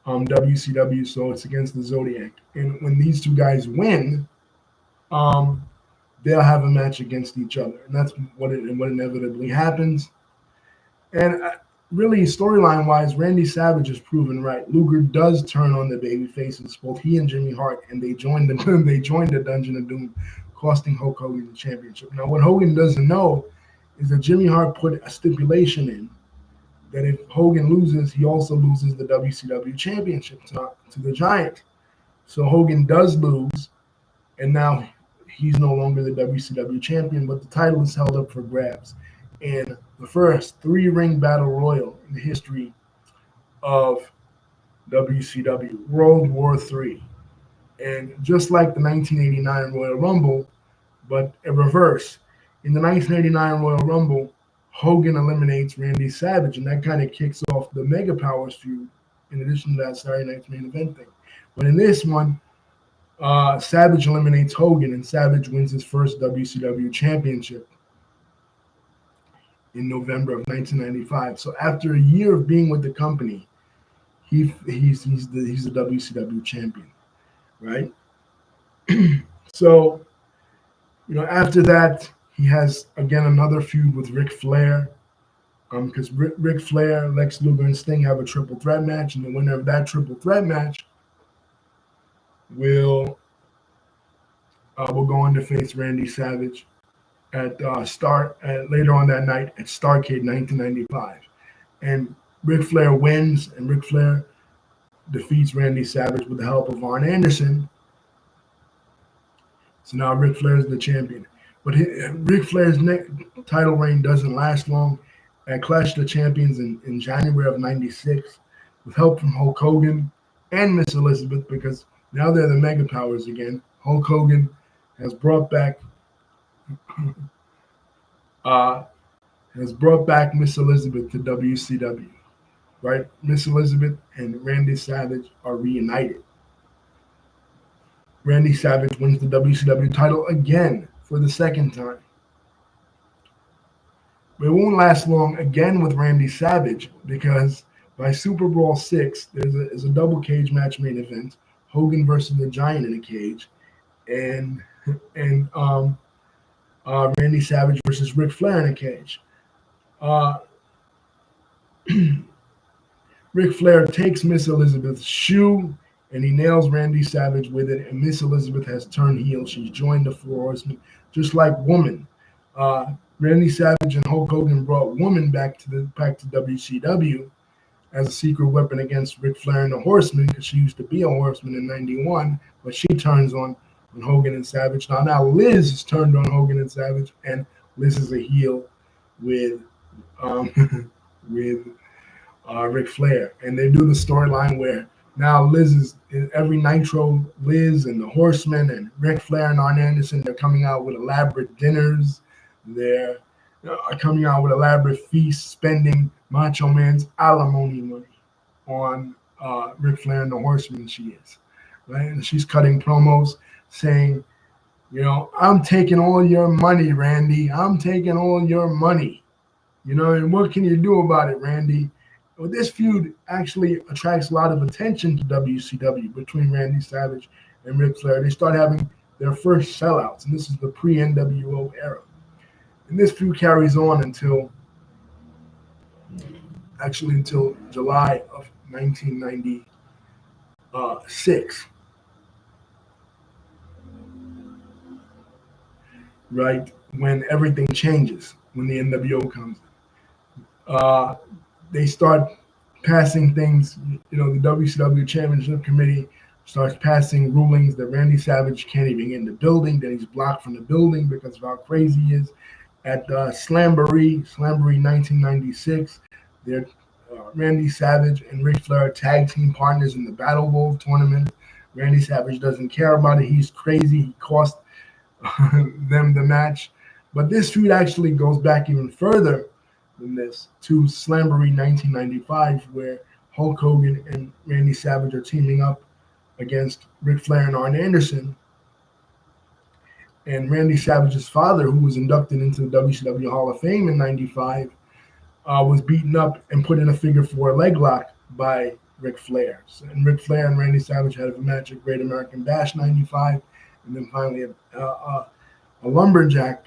[SPEAKER 1] WCW, so it's against the Zodiac. And when these two guys win, um, they'll have a match against each other, and that's what inevitably happens. And really, storyline wise, Randy Savage is proven right. Luger does turn on the baby faces, both he and Jimmy Hart, and they joined the they joined the Dungeon of Doom, costing Hulk Hogan the championship. Now, what Hogan doesn't know is that Jimmy Hart put a stipulation in that if Hogan loses, he also loses the WCW championship to the Giant. So Hogan does lose, and now he's no longer the WCW champion, but the title is held up for grabs. And the first three-ring battle royal in the history of WCW, World War III. And just like the 1989 Royal Rumble, but a reverse. In the 1989 Royal Rumble, Hogan eliminates Randy Savage, and that kind of kicks off the Mega Powers feud, in addition to that Saturday Night's Main Event thing. But in this one, Savage eliminates Hogan, and Savage wins his first WCW championship in November of 1995. So after a year of being with the company, he's the WCW champion, right? So after that, he has again another feud with Ric Flair, because Ric Flair, Lex Luger, and Sting have a triple threat match, and the winner of that triple threat match will go on to face Randy Savage at later on that night at Starrcade 1995, and Ric Flair wins, and Ric Flair defeats Randy Savage with the help of Arn Anderson. So now Ric Flair is the champion. But Ric Flair's title reign doesn't last long. At Clash of the Champions in January of '96, with help from Hulk Hogan and Miss Elizabeth, because now they're the Mega Powers again. Hulk Hogan has brought back Miss Elizabeth to WCW. Right? Miss Elizabeth and Randy Savage are reunited. Randy Savage wins the WCW title again for the second time. But it won't last long again with Randy Savage, because by Super Bowl VI, there's a double cage match main event, Hogan versus the Giant in a cage, and Randy Savage versus Ric Flair in a cage. Ric Flair takes Miss Elizabeth's shoe, and he nails Randy Savage with it, and Miss Elizabeth has turned heel. She's joined the Four Horsemen, just like Woman. Randy Savage and Hulk Hogan brought Woman back to WCW as a secret weapon against Ric Flair and the Horsemen, because she used to be a Horseman in '91, but she turns on Hogan and Savage. Now Liz has turned on Hogan and Savage, and Liz is a heel with with Ric Flair, and they do the storyline where now Liz is in every Nitro. Liz and the Horsemen and Ric Flair and Arn Anderson, they're coming out with elaborate dinners. They're coming out with elaborate feasts, spending Macho Man's alimony money on Ric Flair and the Horsemen. She is, right, and she's cutting promos saying, I'm taking all your money, Randy. I'm taking all your money. And what can you do about it, Randy? Well, this feud actually attracts a lot of attention to WCW between Randy Savage and Ric Flair. They start having their first sellouts, and this is the pre-NWO era. And this feud carries on until July of 1996, right, when everything changes, when the NWO comes in. They start passing things, the WCW Championship Committee starts passing rulings that Randy Savage can't even get in the building, that he's blocked from the building because of how crazy he is. At Slamboree 1996, they're Randy Savage and Ric Flair are tag team partners in the Battle Royal tournament. Randy Savage doesn't care about it. He's crazy. He cost them the match. But this feud actually goes back even further than this to Slamboree 1995, where Hulk Hogan and Randy Savage are teaming up against Ric Flair and Arn Anderson. And Randy Savage's father, who was inducted into the WCW Hall of Fame in '95, was beaten up and put in a figure four leg lock by Ric Flair. And Ric Flair and Randy Savage had a match at Great American Bash '95, and then finally a lumberjack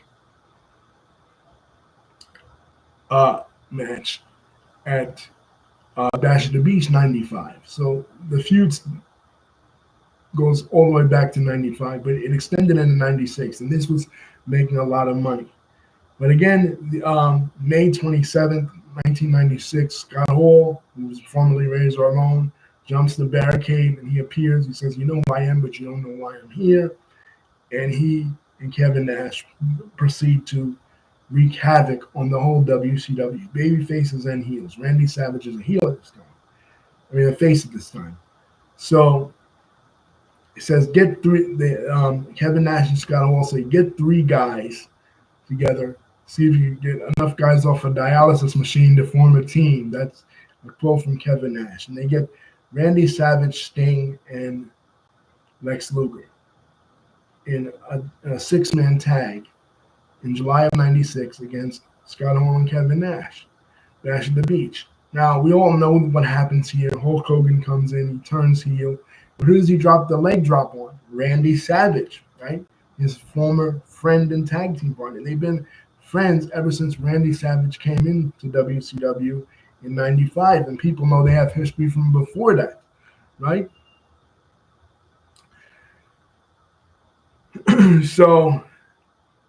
[SPEAKER 1] match at Bash at the Beach '95. So the feud goes all the way back to '95, but it extended into '96, and this was making a lot of money. But again, May 27th, 1996, Scott Hall, who was formerly Razor Ramon, jumps the barricade and he appears. He says, "You know who I am, but you don't know why I'm here." And he and Kevin Nash proceed to wreak havoc on the whole WCW, baby faces and heels. Randy Savage is a heel at this time. I mean, a face at this time. So it says, get three. Kevin Nash and Scott Hall say, get three guys together. See if you can get enough guys off a dialysis machine to form a team. That's a quote from Kevin Nash. And they get Randy Savage, Sting, and Lex Luger in a six-man tag in July of '96 against Scott Hall and Kevin Nash. Bash at the Beach. Now, we all know what happens here. Hulk Hogan comes in, he turns heel. But who does he drop the leg drop on? Randy Savage, right? His former friend and tag team partner. They've been friends ever since Randy Savage came into WCW in '95, and people know they have history from before that, right? So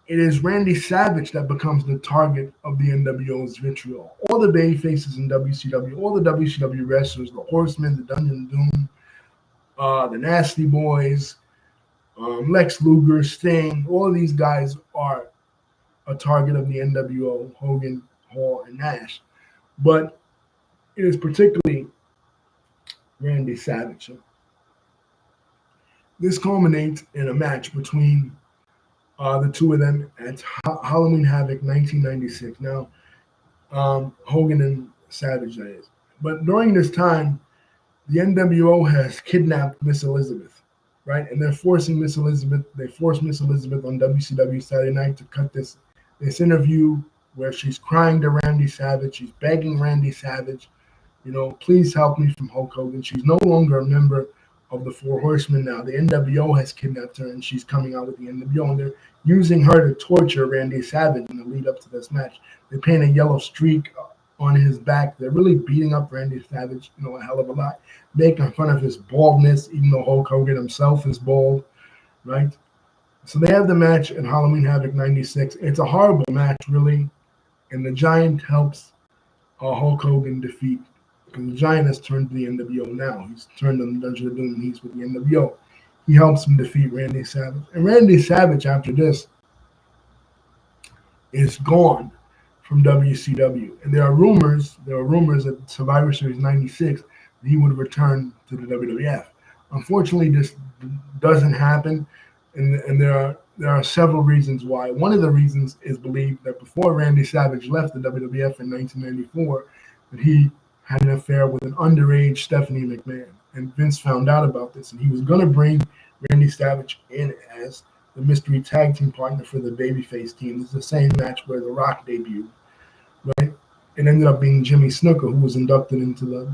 [SPEAKER 1] it is Randy Savage that becomes the target of the NWO's vitriol. All the baby faces in WCW, all the WCW wrestlers, the Horsemen, the Dungeon Doom, the Nasty Boys, Lex Luger, Sting, all of these guys are a target of the NWO, Hogan, Hall, and Nash. But it is particularly Randy Savage. This culminates in a match between the two of them at Halloween Havoc 1996. Now, Hogan and Savage, that is. But during this time, the NWO has kidnapped Miss Elizabeth, right? And they force Miss Elizabeth on WCW Saturday Night to cut this interview where she's crying to Randy Savage. She's begging Randy Savage, please help me from Hulk Hogan. She's no longer a member of the Four Horsemen now. The NWO has kidnapped her, and she's coming out with the NWO, and they're using her to torture Randy Savage in the lead up to this match. They paint a yellow streak on his back. They're really beating up Randy Savage, a hell of a lot, making fun of his baldness, even though Hulk Hogan himself is bald, right? So they have the match at Halloween Havoc 96. It's a horrible match, really, and the Giant helps Hulk Hogan defeat, because the Giant has turned to the NWO now. He's turned on the Dungeon of Doom, and he's with the NWO. He helps him defeat Randy Savage. And Randy Savage, after this, is gone from WCW. And there are rumors at Survivor Series 96 that he would return to the WWF. Unfortunately, this doesn't happen, and there are several reasons why. One of the reasons is believed that before Randy Savage left the WWF in 1994, that he had an affair with an underage Stephanie McMahon. And Vince found out about this, and he was going to bring Randy Savage in as the mystery tag team partner for the babyface team. This is the same match where The Rock debuted, right? It ended up being Jimmy Snuka, who was inducted into the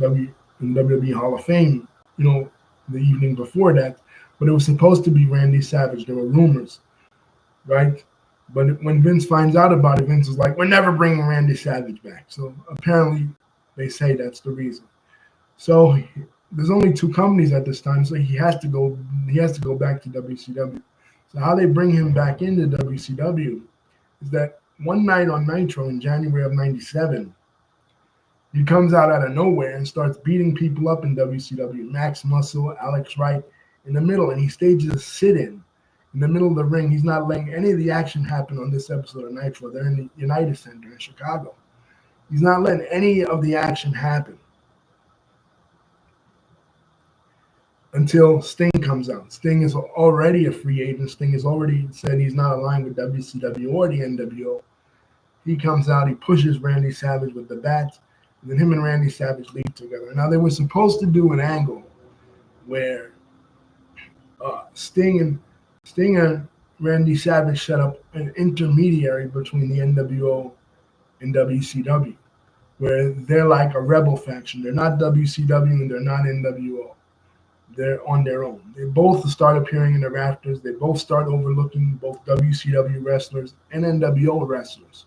[SPEAKER 1] WWE Hall of Fame, the evening before that. But it was supposed to be Randy Savage. There were rumors, right? But when Vince finds out about it, Vince is like, we're never bringing Randy Savage back. So apparently they say that's the reason. So there's only two companies at this time, so he has to go back to WCW. So how they bring him back into WCW is that one night on Nitro in January of '97, he comes out of nowhere and starts beating people up in WCW. Max Muscle, Alex Wright, in the middle, and he stages a sit-in the middle of the ring. He's not letting any of the action happen on this episode of Nitro. They're in the United Center in Chicago. He's not letting any of the action happen until Sting comes out. Sting is already a free agent. Sting has already said he's not aligned with WCW or the NWO. He comes out, he pushes Randy Savage with the bat, and then him and Randy Savage leave together. Now, they were supposed to do an angle where Sting and Randy Savage set up an intermediary between the NWO and WCW, where they're like a rebel faction. They're not WCW and they're not NWO. They're on their own. They both start appearing in the rafters. They both start overlooking both WCW wrestlers and NWO wrestlers.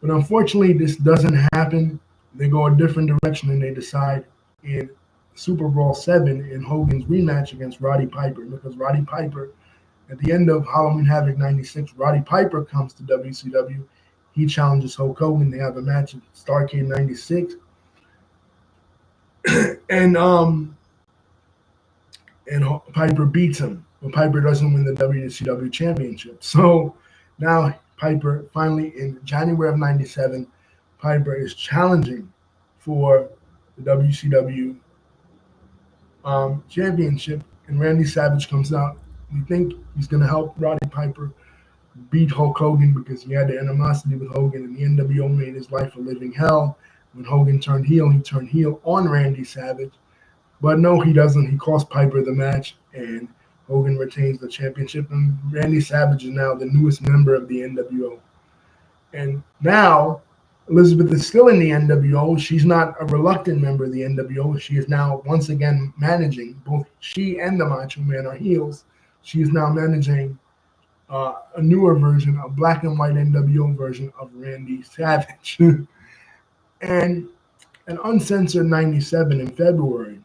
[SPEAKER 1] But unfortunately, this doesn't happen. They go a different direction, and they decide in Super Bowl 7 in Hogan's rematch against Roddy Piper, because Roddy Piper, at the end of Halloween Havoc 96, Roddy Piper comes to WCW. He challenges Hulk Hogan. They have a match at Starrcade 96. and Piper beats him, but Piper doesn't win the WCW championship. So now Piper, finally in January of 97, Piper is challenging for the WCW championship, and Randy Savage comes out. We think he's going to help Roddy Piper beat Hulk Hogan because he had the animosity with Hogan, and the NWO made his life a living hell. When Hogan turned heel, he turned heel on Randy Savage. But no, he doesn't. He cost Piper the match, and Hogan retains the championship. And Randy Savage is now the newest member of the NWO. And now Elizabeth is still in the NWO. She's not a reluctant member of the NWO. She is now once again managing. Both she and the Macho Man are heels. She is now managing a newer version, a black and white NWO version of Randy Savage. And an uncensored 97 in February.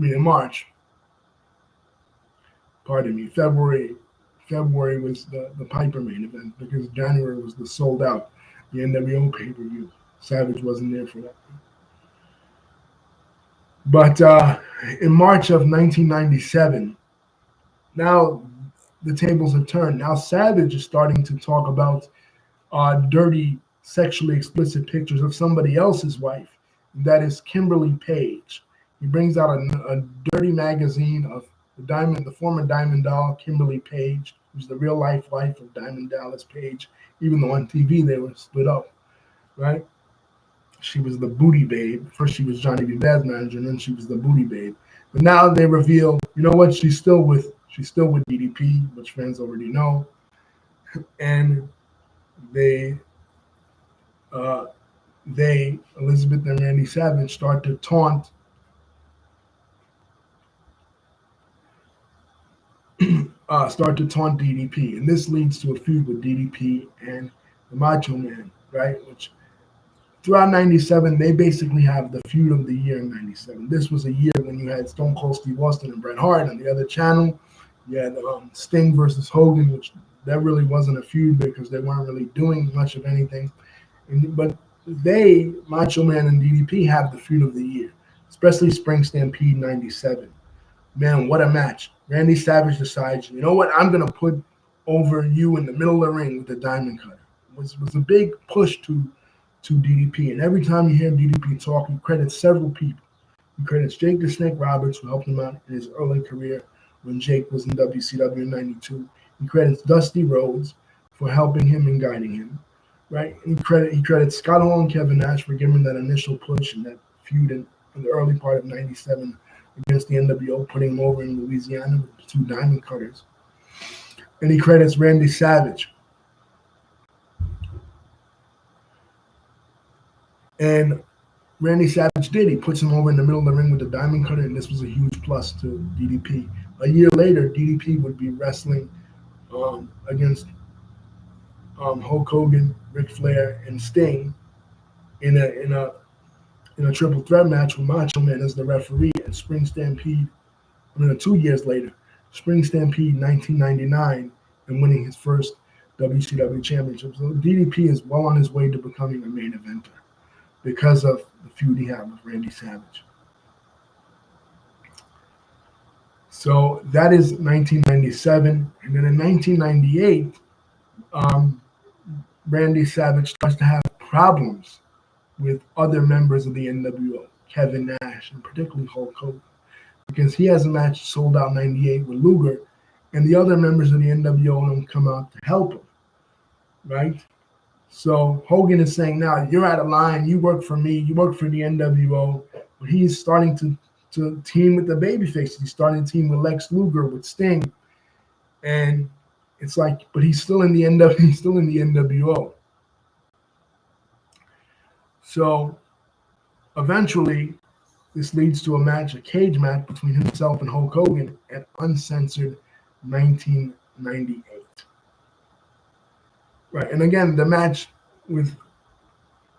[SPEAKER 1] In March, February was the Piper main event because January was the sold out, the NWO pay-per-view. Savage wasn't there for that. But in March of 1997, now the tables have turned. Now Savage is starting to talk about dirty, sexually explicit pictures of somebody else's wife. That is Kimberly Page. He brings out a dirty magazine of the former Diamond Doll, Kimberly Page, who's the real life of Diamond Dallas Page, even though on TV they were split up, right? She was the booty babe. First she was Johnny B. Bad's manager, and then she was the booty babe. But now they reveal, you know what? She's still with DDP, which fans already know, and they Elizabeth and Randy Savage start to taunt DDP, and this leads to a feud with DDP and the Macho Man, right? Which throughout 97, they basically have the feud of the year in 97. This was a year when you had Stone Cold Steve Austin and Bret Hart. On the other channel, you had Sting versus Hogan, which that really wasn't a feud because they weren't really doing much of anything. But Macho Man and DDP, have the feud of the year, especially Spring Stampede 97. Man, what a match. Randy Savage decides, you know what, I'm going to put over you in the middle of the ring with the diamond cutter. It was a big push to DDP. And every time you hear DDP talk, he credits several people. He credits Jake the Snake Roberts, who helped him out in his early career when Jake was in WCW in 92. He credits Dusty Rhodes for helping him and guiding him. Right? He credits Scott Hall and Kevin Nash for giving that initial push and that feud in the early part of 97 against the NWO, putting him over in Louisiana with the two diamond cutters. And he credits Randy Savage. And Randy Savage did. He puts him over in the middle of the ring with the diamond cutter, and this was a huge plus to DDP. A year later, DDP would be wrestling against Hulk Hogan, Ric Flair, and Sting in a triple threat match with Macho Man as the referee at Spring Stampede. 2 years later, Spring Stampede 1999, and winning his first WCW championship. So DDP is well on his way to becoming a main eventer because of the feud he had with Randy Savage. So that is 1997. And then in 1998, um, Randy Savage starts to have problems with other members of the NWO, Kevin Nash, and particularly Hulk Hogan, because he has a match sold out 98 with Luger, and the other members of the NWO don't come out to help him, right? So Hogan is saying, now you're out of line. You work for me. You work for the NWO. But he's starting to team with the babyface. He's starting to team with Lex Luger, with Sting, and it's like, but he's still in the NWO. He's still in the NWO. So eventually, this leads to a match, a cage match between himself and Hulk Hogan at Uncensored 1998. Right, and again, the match with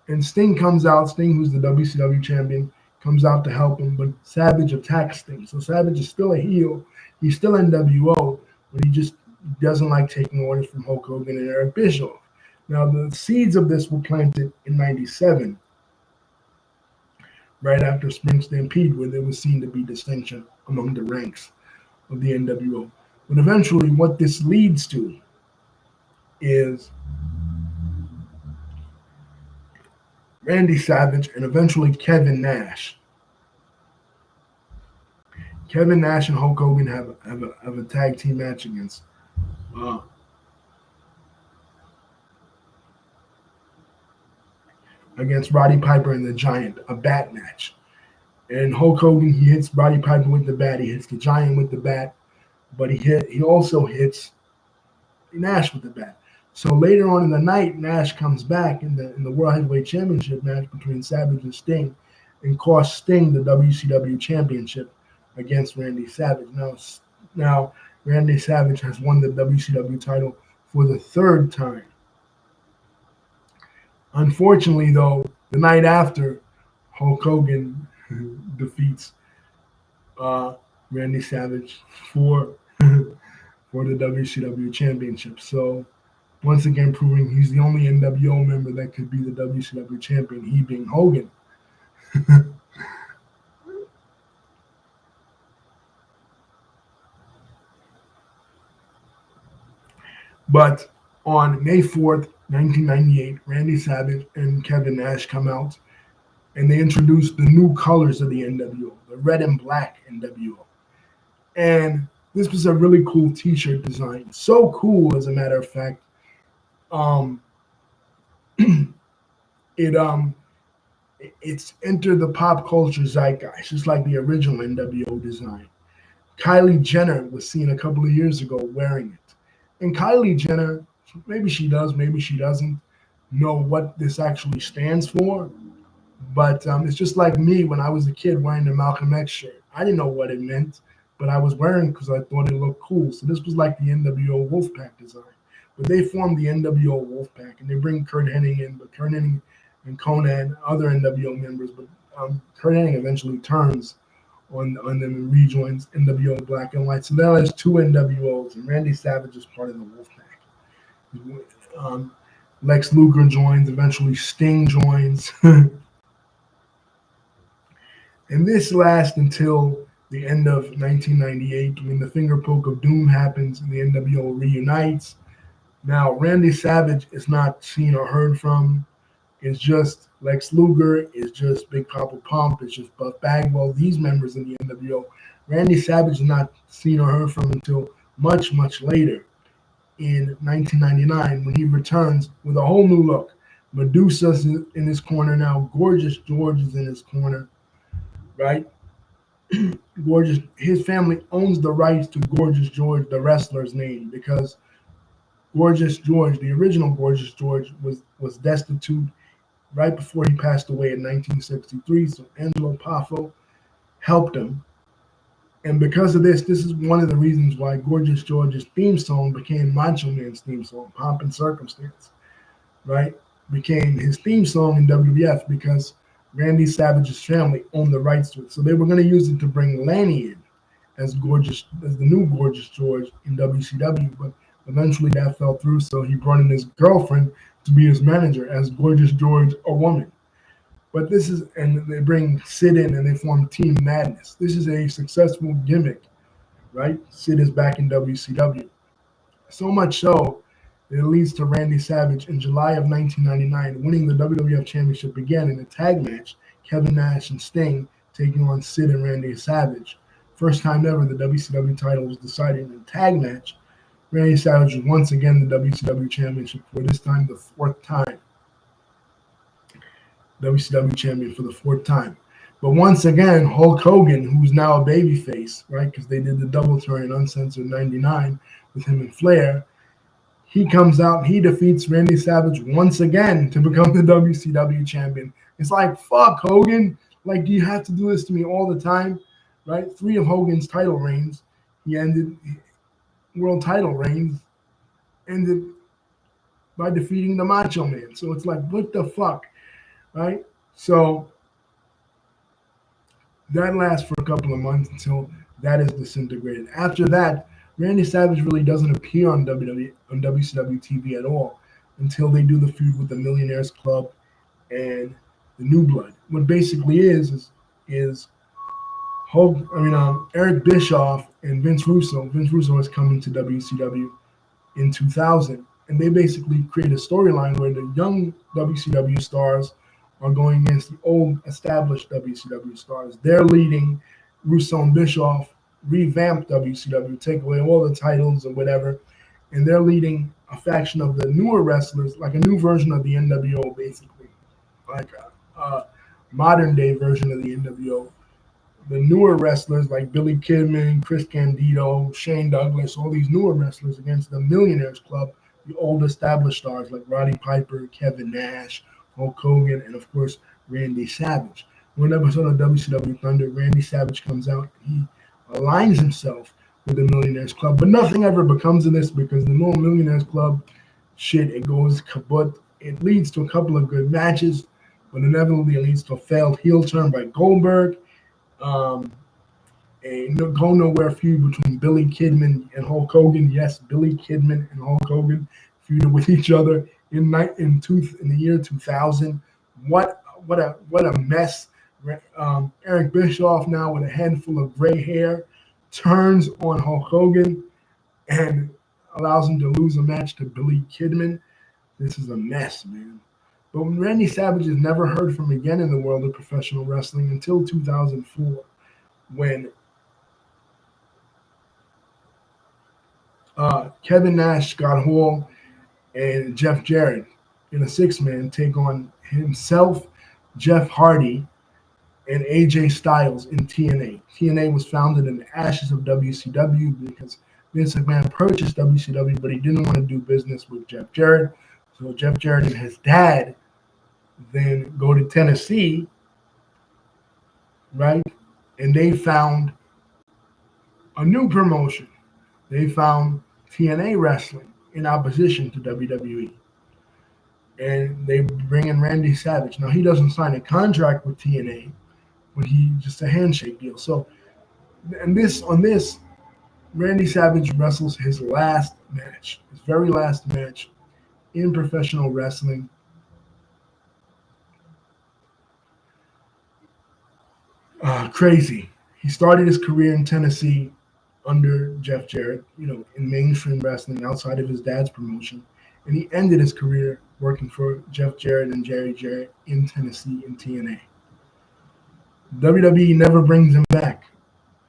[SPEAKER 1] and Sting comes out. Sting, who's the WCW champion, comes out to help him, but Savage attacks Sting. So Savage is still a heel. He's still NWO, but he just doesn't like taking orders from Hulk Hogan and Eric Bischoff. Now, the seeds of this were planted in '97, right after Spring Stampede, where there was seen to be distinction among the ranks of the NWO. But eventually, what this leads to is Randy Savage and eventually Kevin Nash. Kevin Nash and Hulk Hogan have a tag team match uh, against Roddy Piper and the Giant, a bat match. And Hulk Hogan, he hits Roddy Piper with the bat, he hits the Giant with the bat, but he also hits Nash with the bat. So later on in the night, Nash comes back in the World Heavyweight Championship match between Savage and Sting, and costs Sting the WCW Championship against Randy Savage. Now Randy Savage has won the WCW title for the third time. Unfortunately, though, the night after, Hulk Hogan defeats Randy Savage for for the WCW Championship. So once again, proving he's the only NWO member that could be the WCW champion, he being Hogan. But on May 4th, 1998, Randy Savage and Kevin Nash come out and they introduce the new colors of the NWO, the red and black NWO. And this was a really cool t-shirt design. So cool, as a matter of fact. Um, it it's entered the pop culture zeitgeist, just like the original NWO design. Kylie Jenner was seen a couple of years ago wearing it. And Kylie Jenner, maybe she does, maybe she doesn't know what this actually stands for. But it's just like me when I was a kid wearing the Malcolm X shirt. I didn't know what it meant, but I was wearing it because I thought it looked cool. So this was like the NWO Wolfpack design. But they formed the NWO Wolfpack, and they bring Kurt Hennig in, but Kurt Hennig and Conan, other NWO members, but Kurt Hennig eventually turns on them and rejoins NWO Black and White. So now there's two NWOs, and Randy Savage is part of the Wolfpack. Lex Luger joins, eventually Sting joins. And this lasts until the end of 1998 when the finger poke of doom happens and the NWO reunites. Now, Randy Savage is not seen or heard from. It's just Lex Luger, it's just Big Papa Pump, it's just Buff Bagwell, these members of the NWO. Randy Savage is not seen or heard from until much, much later in 1999 when he returns with a whole new look. Medusa's in his corner now. Gorgeous George is in his corner, right? Gorgeous. His family owns the rights to Gorgeous George, the wrestler's name, because Gorgeous George, the original Gorgeous George, was destitute right before he passed away in 1963. So Angelo Poffo helped him. And because of this is one of the reasons why Gorgeous George's theme song became Macho Man's theme song, Pomp and Circumstance, right? Became his theme song in WWF because Randy Savage's family owned the rights to it. So they were going to use it to bring Lanny in as the new Gorgeous George in WCW, but eventually that fell through. So he brought in his girlfriend to be his manager as Gorgeous George, a woman. But and they bring Sid in and they form Team Madness. This is a successful gimmick right? Sid is back in WCW. So much so that it leads to Randy Savage in July of 1999 winning the WWF Championship again in a tag match, Kevin Nash and Sting taking on Sid and Randy Savage. First time ever the WCW title was decided in a tag match. Randy Savage was once again the WCW Championship for this time the fourth time. WCW champion for the fourth time. But once again, Hulk Hogan, who's now a babyface, right? Because they did the double turn in Uncensored 99 with him and Flair. He comes out, he defeats Randy Savage once again to become the WCW champion. It's like, fuck, Hogan. Like, do you have to do this to me all the time? Right? 3 of Hogan's title reigns, he ended, world title reigns, ended by defeating the Macho Man. So it's like, what the fuck? Right? So that lasts for a couple of months until that is disintegrated. After that, Randy Savage really doesn't appear on WCW TV at all until they do the feud with the Millionaires Club and the New Blood. What basically is Eric Bischoff and Vince Russo. Vince Russo has come into WCW in 2000, and they basically create a storyline where the young WCW stars are going against the old established WCW stars. They're leading. Russo and Bischoff revamp WCW, take away all the titles or whatever, and they're leading a faction of the newer wrestlers, like a new version of the NWO, basically, like a modern day version of the NWO. The newer wrestlers like Billy Kidman, Chris Candido, Shane Douglas, all these newer wrestlers against the Millionaires Club, the old established stars like Roddy Piper, Kevin Nash, Hulk Hogan, and of course Randy Savage. One episode of WCW Thunder, Randy Savage comes out. He aligns himself with the Millionaires Club, but nothing ever becomes of this because the normal Millionaires Club shit, it goes kaput. It leads to a couple of good matches, but inevitably it leads to a failed heel turn by Goldberg. A go nowhere feud between Billy Kidman and Hulk Hogan. Yes, Billy Kidman and Hulk Hogan feuded with each other in the year 2000. What a mess! Eric Bischoff, now with a head full of gray hair, turns on Hulk Hogan and allows him to lose a match to Billy Kidman. This is a mess, man. But Randy Savage is never heard from again in the world of professional wrestling until 2004, when Kevin Nash, Scott Hall, and Jeff Jarrett in a 6-man take on himself, Jeff Hardy, and AJ Styles in TNA. TNA was founded in the ashes of WCW because Vince McMahon purchased WCW, but he didn't want to do business with Jeff Jarrett. So Jeff Jarrett and his dad then go to Tennessee, right? And they found a new promotion. They found TNA wrestling in opposition to WWE. And they bring in Randy Savage. Now, he doesn't sign a contract with TNA, but he just a handshake deal. So, and on this, Randy Savage wrestles his last match, his very last match in professional wrestling. Crazy. He started his career in Tennessee under Jeff Jarrett, in mainstream wrestling outside of his dad's promotion. And he ended his career working for Jeff Jarrett and Jerry Jarrett in Tennessee in TNA. WWE never brings him back,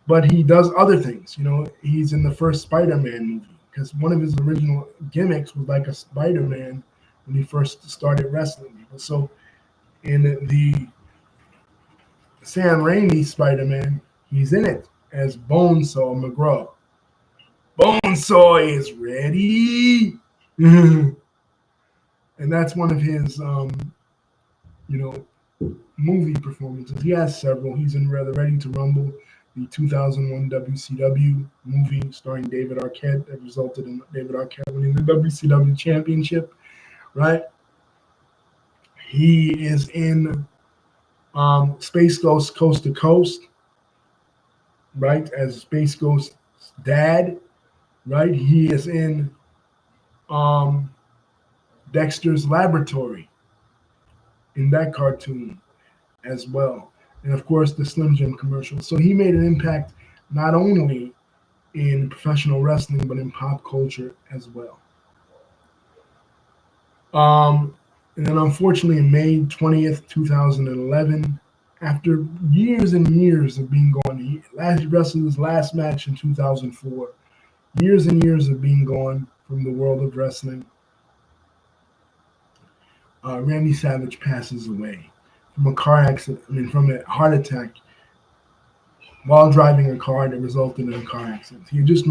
[SPEAKER 1] but he does other things. He's in the first Spider-Man movie because one of his original gimmicks was like a Spider-Man when he first started wrestling people. So in the Sam Raimi Spider-Man, he's in it as Bonesaw McGraw. Bonesaw is ready. And that's one of his, movie performances. He has several. He's in the Ready to Rumble, the 2001 WCW movie starring David Arquette that resulted in David Arquette winning the WCW championship, right? He is in Space Ghost Coast to Coast, right, as Space Ghost's dad, right? He is in Dexter's Laboratory in that cartoon as well. And of course, the Slim Jim commercial. So he made an impact not only in professional wrestling, but in pop culture as well. Um, and then unfortunately, in May 20th, 2011, after years and years of being gone, he last wrestled his last match in 2004. Years and years of being gone from the world of wrestling. Randy Savage passes away from a car accident. I mean, from a heart attack while driving a car that resulted in a car accident. He just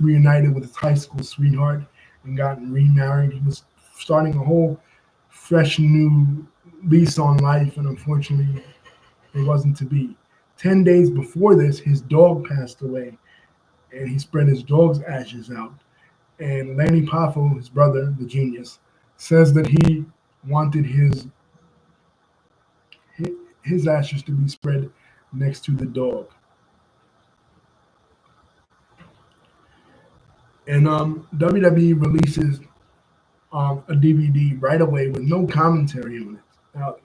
[SPEAKER 1] reunited with his high school sweetheart and gotten remarried. He was starting a whole fresh new lease on life, and unfortunately, it wasn't to be. 10 days before this, his dog passed away, and he spread his dog's ashes out. And Lanny Poffo, his brother, the genius, says that he wanted his ashes to be spread next to the dog. And WWE releases a DVD right away with no commentary on it. Now,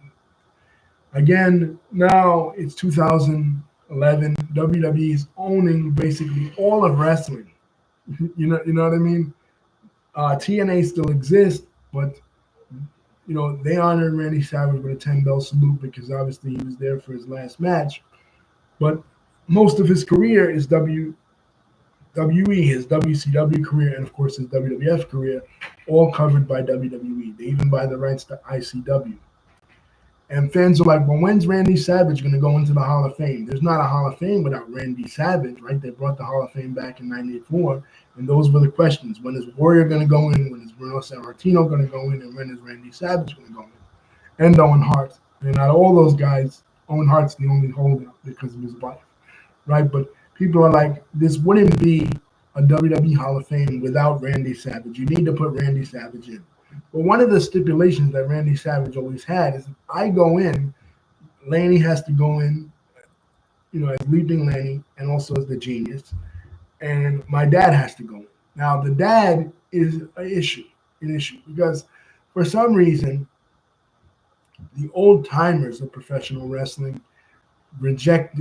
[SPEAKER 1] again, now it's 2011. WWE is owning basically all of wrestling. You know what I mean? TNA still exists, but they honored Randy Savage with a 10-bell salute because obviously he was there for his last match. But most of his career is WWE, his WCW career, and of course his WWF career, all covered by WWE. They even buy the rights to ICW. And fans are like, well, when's Randy Savage going to go into the Hall of Fame? There's not a Hall of Fame without Randy Savage, right? They brought the Hall of Fame back in '94, and those were the questions. When is Warrior going to go in? When is Bruno Sammartino going to go in? And when is Randy Savage going to go in? And Owen Hart. And out of all those guys, Owen Hart's the only holdout because of his wife, right? But people are like, this wouldn't be a WWE Hall of Fame without Randy Savage. You need to put Randy Savage in. But one of the stipulations that Randy Savage always had is if I go in, Lanny has to go in, as Leaping Lanny and also as the genius. And my dad has to go in. Now, the dad is an issue because for some reason, the old timers of professional wrestling reject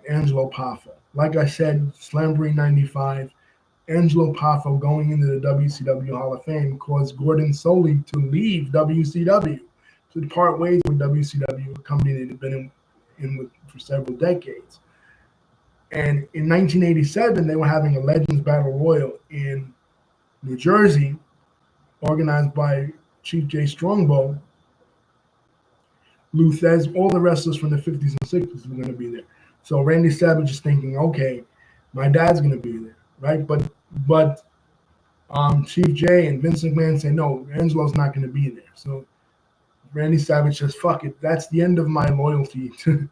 [SPEAKER 1] Angelo Poffo. Like I said, Slamboree 95, Angelo Poffo going into the WCW Hall of Fame caused Gordon Solie to leave WCW, to part ways with WCW, a company that had been in with for several decades. And in 1987, they were having a Legends Battle Royal in New Jersey, organized by Chief Jay Strongbow. Lou Thez, all the wrestlers from the 50s and 60s were going to be there. So Randy Savage is thinking, okay, my dad's going to be there, right? But Chief Jay and Vince McMahon say, no, Angelo's not going to be there. So Randy Savage says, fuck it, that's the end of my loyalty to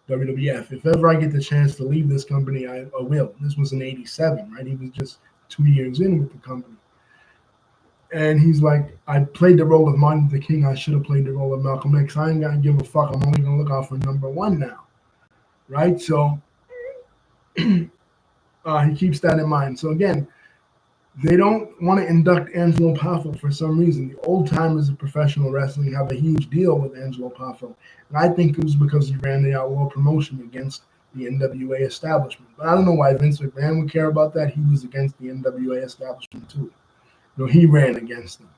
[SPEAKER 1] WWF. If ever I get the chance to leave this company, I will. This was in '87, right? He was just 2 years in with the company. And he's like, I played the role of Martin Luther King. I should have played the role of Malcolm X. I ain't going to give a fuck. I'm only going to look out for number one now, right? So he keeps that in mind. So again, they don't want to induct Angelo Poffo for some reason. The old timers of professional wrestling have a huge deal with Angelo Poffo. And I think it was because he ran the Outlaw promotion against the NWA establishment. But I don't know why Vince McMahon would care about that. He was against the NWA establishment too. He ran against them.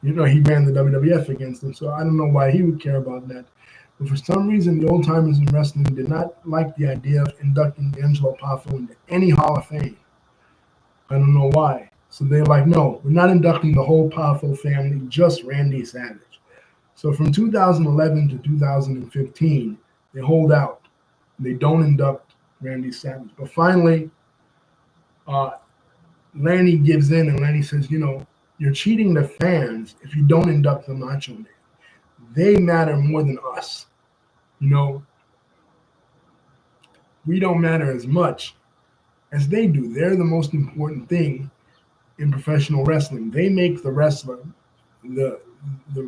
[SPEAKER 1] He ran the WWF against them. So I don't know why he would care about that. But for some reason, the old timers in wrestling did not like the idea of inducting Angelo Poffo into any Hall of Fame. I don't know why. So they're like, no, we're not inducting the whole Poffo family, just Randy Savage. So from 2011 to 2015, they hold out. They don't induct Randy Savage. But finally, Lanny gives in, and Lanny says, you're cheating the fans if you don't induct the Macho Man. They matter more than us. We don't matter as much as they do. They're the most important thing in professional wrestling. They make the wrestler. The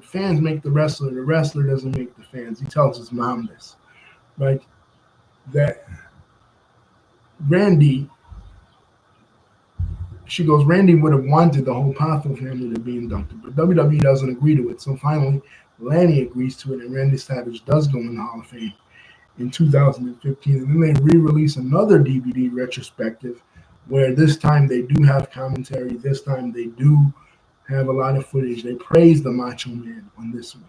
[SPEAKER 1] fans make the wrestler. The wrestler doesn't make the fans. He tells his mom this, right? That Randy would have wanted the whole Poffo family to be inducted, but WWE doesn't agree to it. So finally, Lanny agrees to it, and Randy Savage does go in the Hall of Fame. in 2015, and then they re-release another DVD retrospective, where this time they do have commentary. This time they do have a lot of footage. They praise the Macho Man on this one.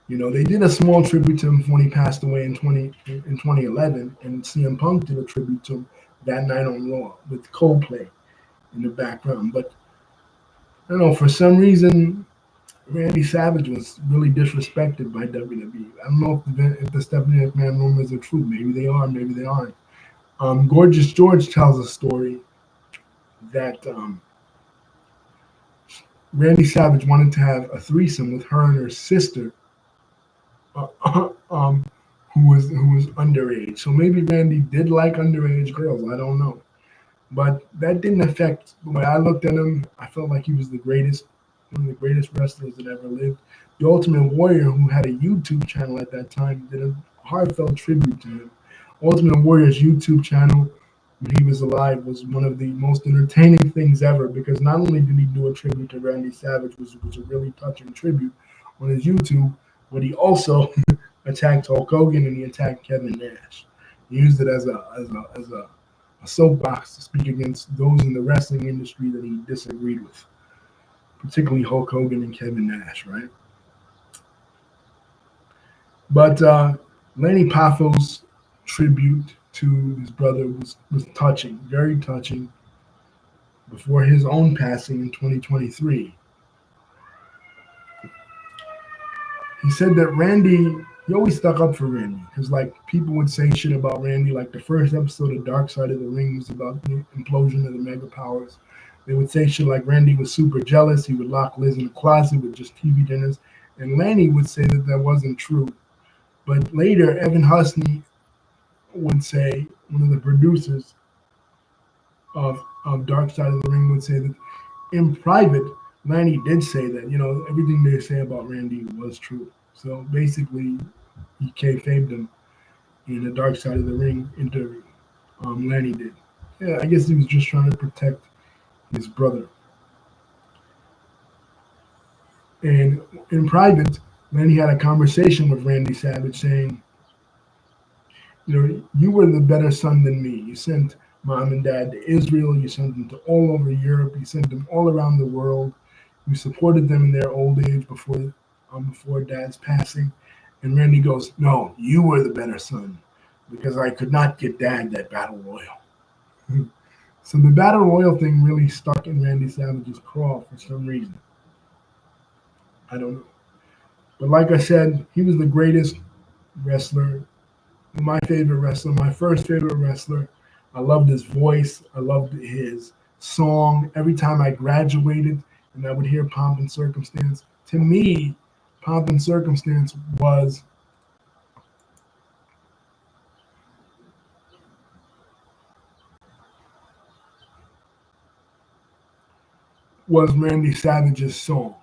[SPEAKER 1] You know, they did a small tribute to him when he passed away in 2011, and CM Punk did a tribute to him that night on Raw with Coldplay in the background. But I don't know, for some reason, Randy Savage was really disrespected by WWE. I don't know if the Stephanie McMahon rumors are true. Maybe they are, maybe they aren't. Gorgeous George tells a story that Randy Savage wanted to have a threesome with her and her sister, uh, um, who was underage. So maybe Randy did like underage girls. I don't know. But that didn't affect the way I looked at him. I felt like he was the greatest, one of the greatest wrestlers that ever lived. The Ultimate Warrior, who had a YouTube channel at that time, did a heartfelt tribute to him. Ultimate Warrior's YouTube channel, when he was alive, was one of the most entertaining things ever, because not only did he do a tribute to Randy Savage, which was a really touching tribute on his YouTube, but he also attacked Hulk Hogan and he attacked Kevin Nash. He used it as a soapbox to speak against those in the wrestling industry that he disagreed with, particularly Hulk Hogan and Kevin Nash, right? But Lanny Poffo's tribute to his brother was touching, very touching, before his own passing in 2023. He said that Randy, he always stuck up for Randy because, like, people would say shit about Randy. Like, the first episode of Dark Side of the Ring was about the implosion of the Mega Powers. They would say shit like Randy was super jealous. He would lock Liz in the closet with just TV dinners. And Lanny would say that that wasn't true. But later, Evan Husney would say, one of the producers of Dark Side of the Ring would say that in private, Lanny did say that, everything they say about Randy was true. So basically, he kayfabed him in the Dark Side of the Ring interview. Lanny did. Yeah, I guess he was just trying to protect his brother. And in private, Lanny had a conversation with Randy Savage saying, you were the better son than me. You sent mom and dad to Israel. You sent them to all over Europe. You sent them all around the world. You supported them in their old age before dad's passing. And Randy goes, no, you were the better son because I could not get dad that battle royal. So the battle royal thing really stuck in Randy Savage's craw for some reason. I don't know. But like I said, he was the greatest wrestler, my favorite wrestler, my first favorite wrestler. I loved his voice. I loved his song. Every time I graduated and I would hear Pomp and Circumstance, to me, Pomp and Circumstance was Randy Savage's song.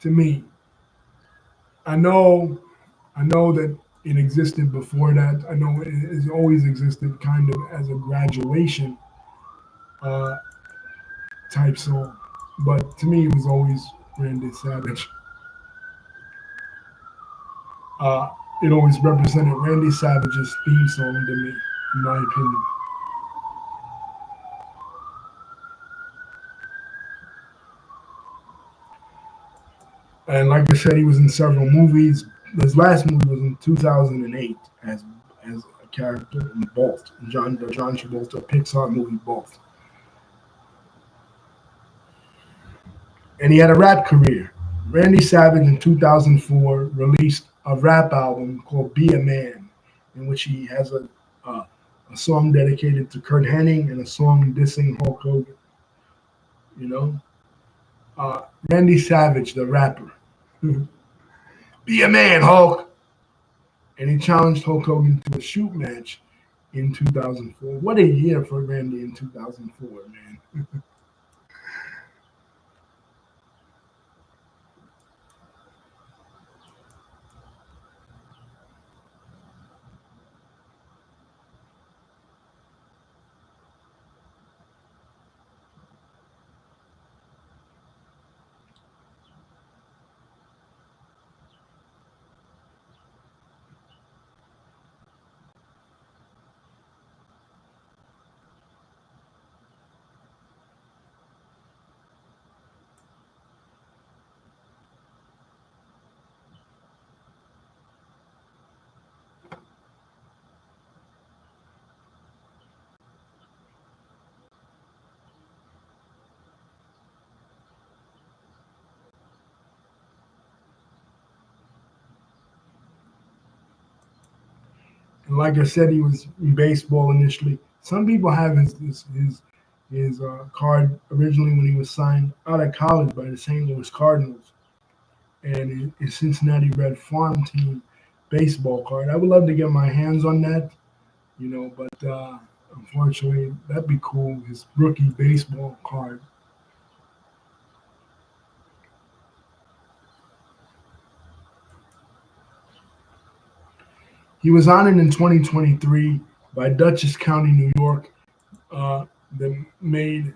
[SPEAKER 1] To me, I know, I know that it existed before that. I know it has always existed, kind of as a graduation uh, type song. But to me, it was always Randy Savage. Uh, it always represented Randy Savage's theme song to me, in my opinion. And like I said, he was in several movies. His last movie was in 2008 as a character in Bolt, the John Travolta Pixar movie Bolt. And he had a rap career. Randy Savage in 2004 released a rap album called Be a Man, in which he has a song dedicated to Kurt Hennig and a song dissing Hulk Hogan. You know, Randy Savage, the rapper. Be a man, Hulk. And he challenged Hulk Hogan to a shoot match in 2004. What a year for Randy in 2004, man. Like I said, he was in baseball initially. Some people have his card originally when he was signed out of college by the St. Louis Cardinals, and his Cincinnati Red Farm Team baseball card. I would love to get my hands on that, but unfortunately, that'd be cool. His rookie baseball card. He was honored in 2023 by Dutchess County, New York. That made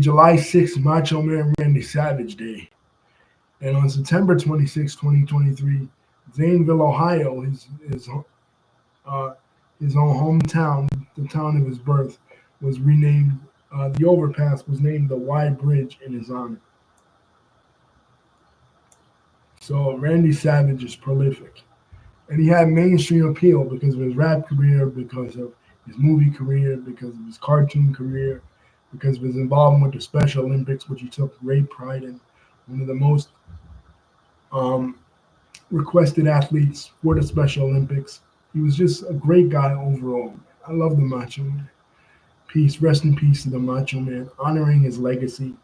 [SPEAKER 1] July 6th Macho Man Randy Savage Day. And on September 26, 2023, Zanesville, Ohio, uh, his own hometown, the town of his birth, was renamed. The overpass was named the Y Bridge in his honor. So Randy Savage is prolific. And he had mainstream appeal because of his rap career, because of his movie career, because of his cartoon career, because of his involvement with the Special Olympics, which he took great pride in. One of the most um, requested athletes for the Special Olympics. He was just a great guy overall. I love the Macho Man. Peace, rest in peace to the Macho Man, honoring his legacy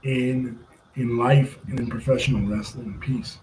[SPEAKER 1] in life and in professional wrestling. Peace.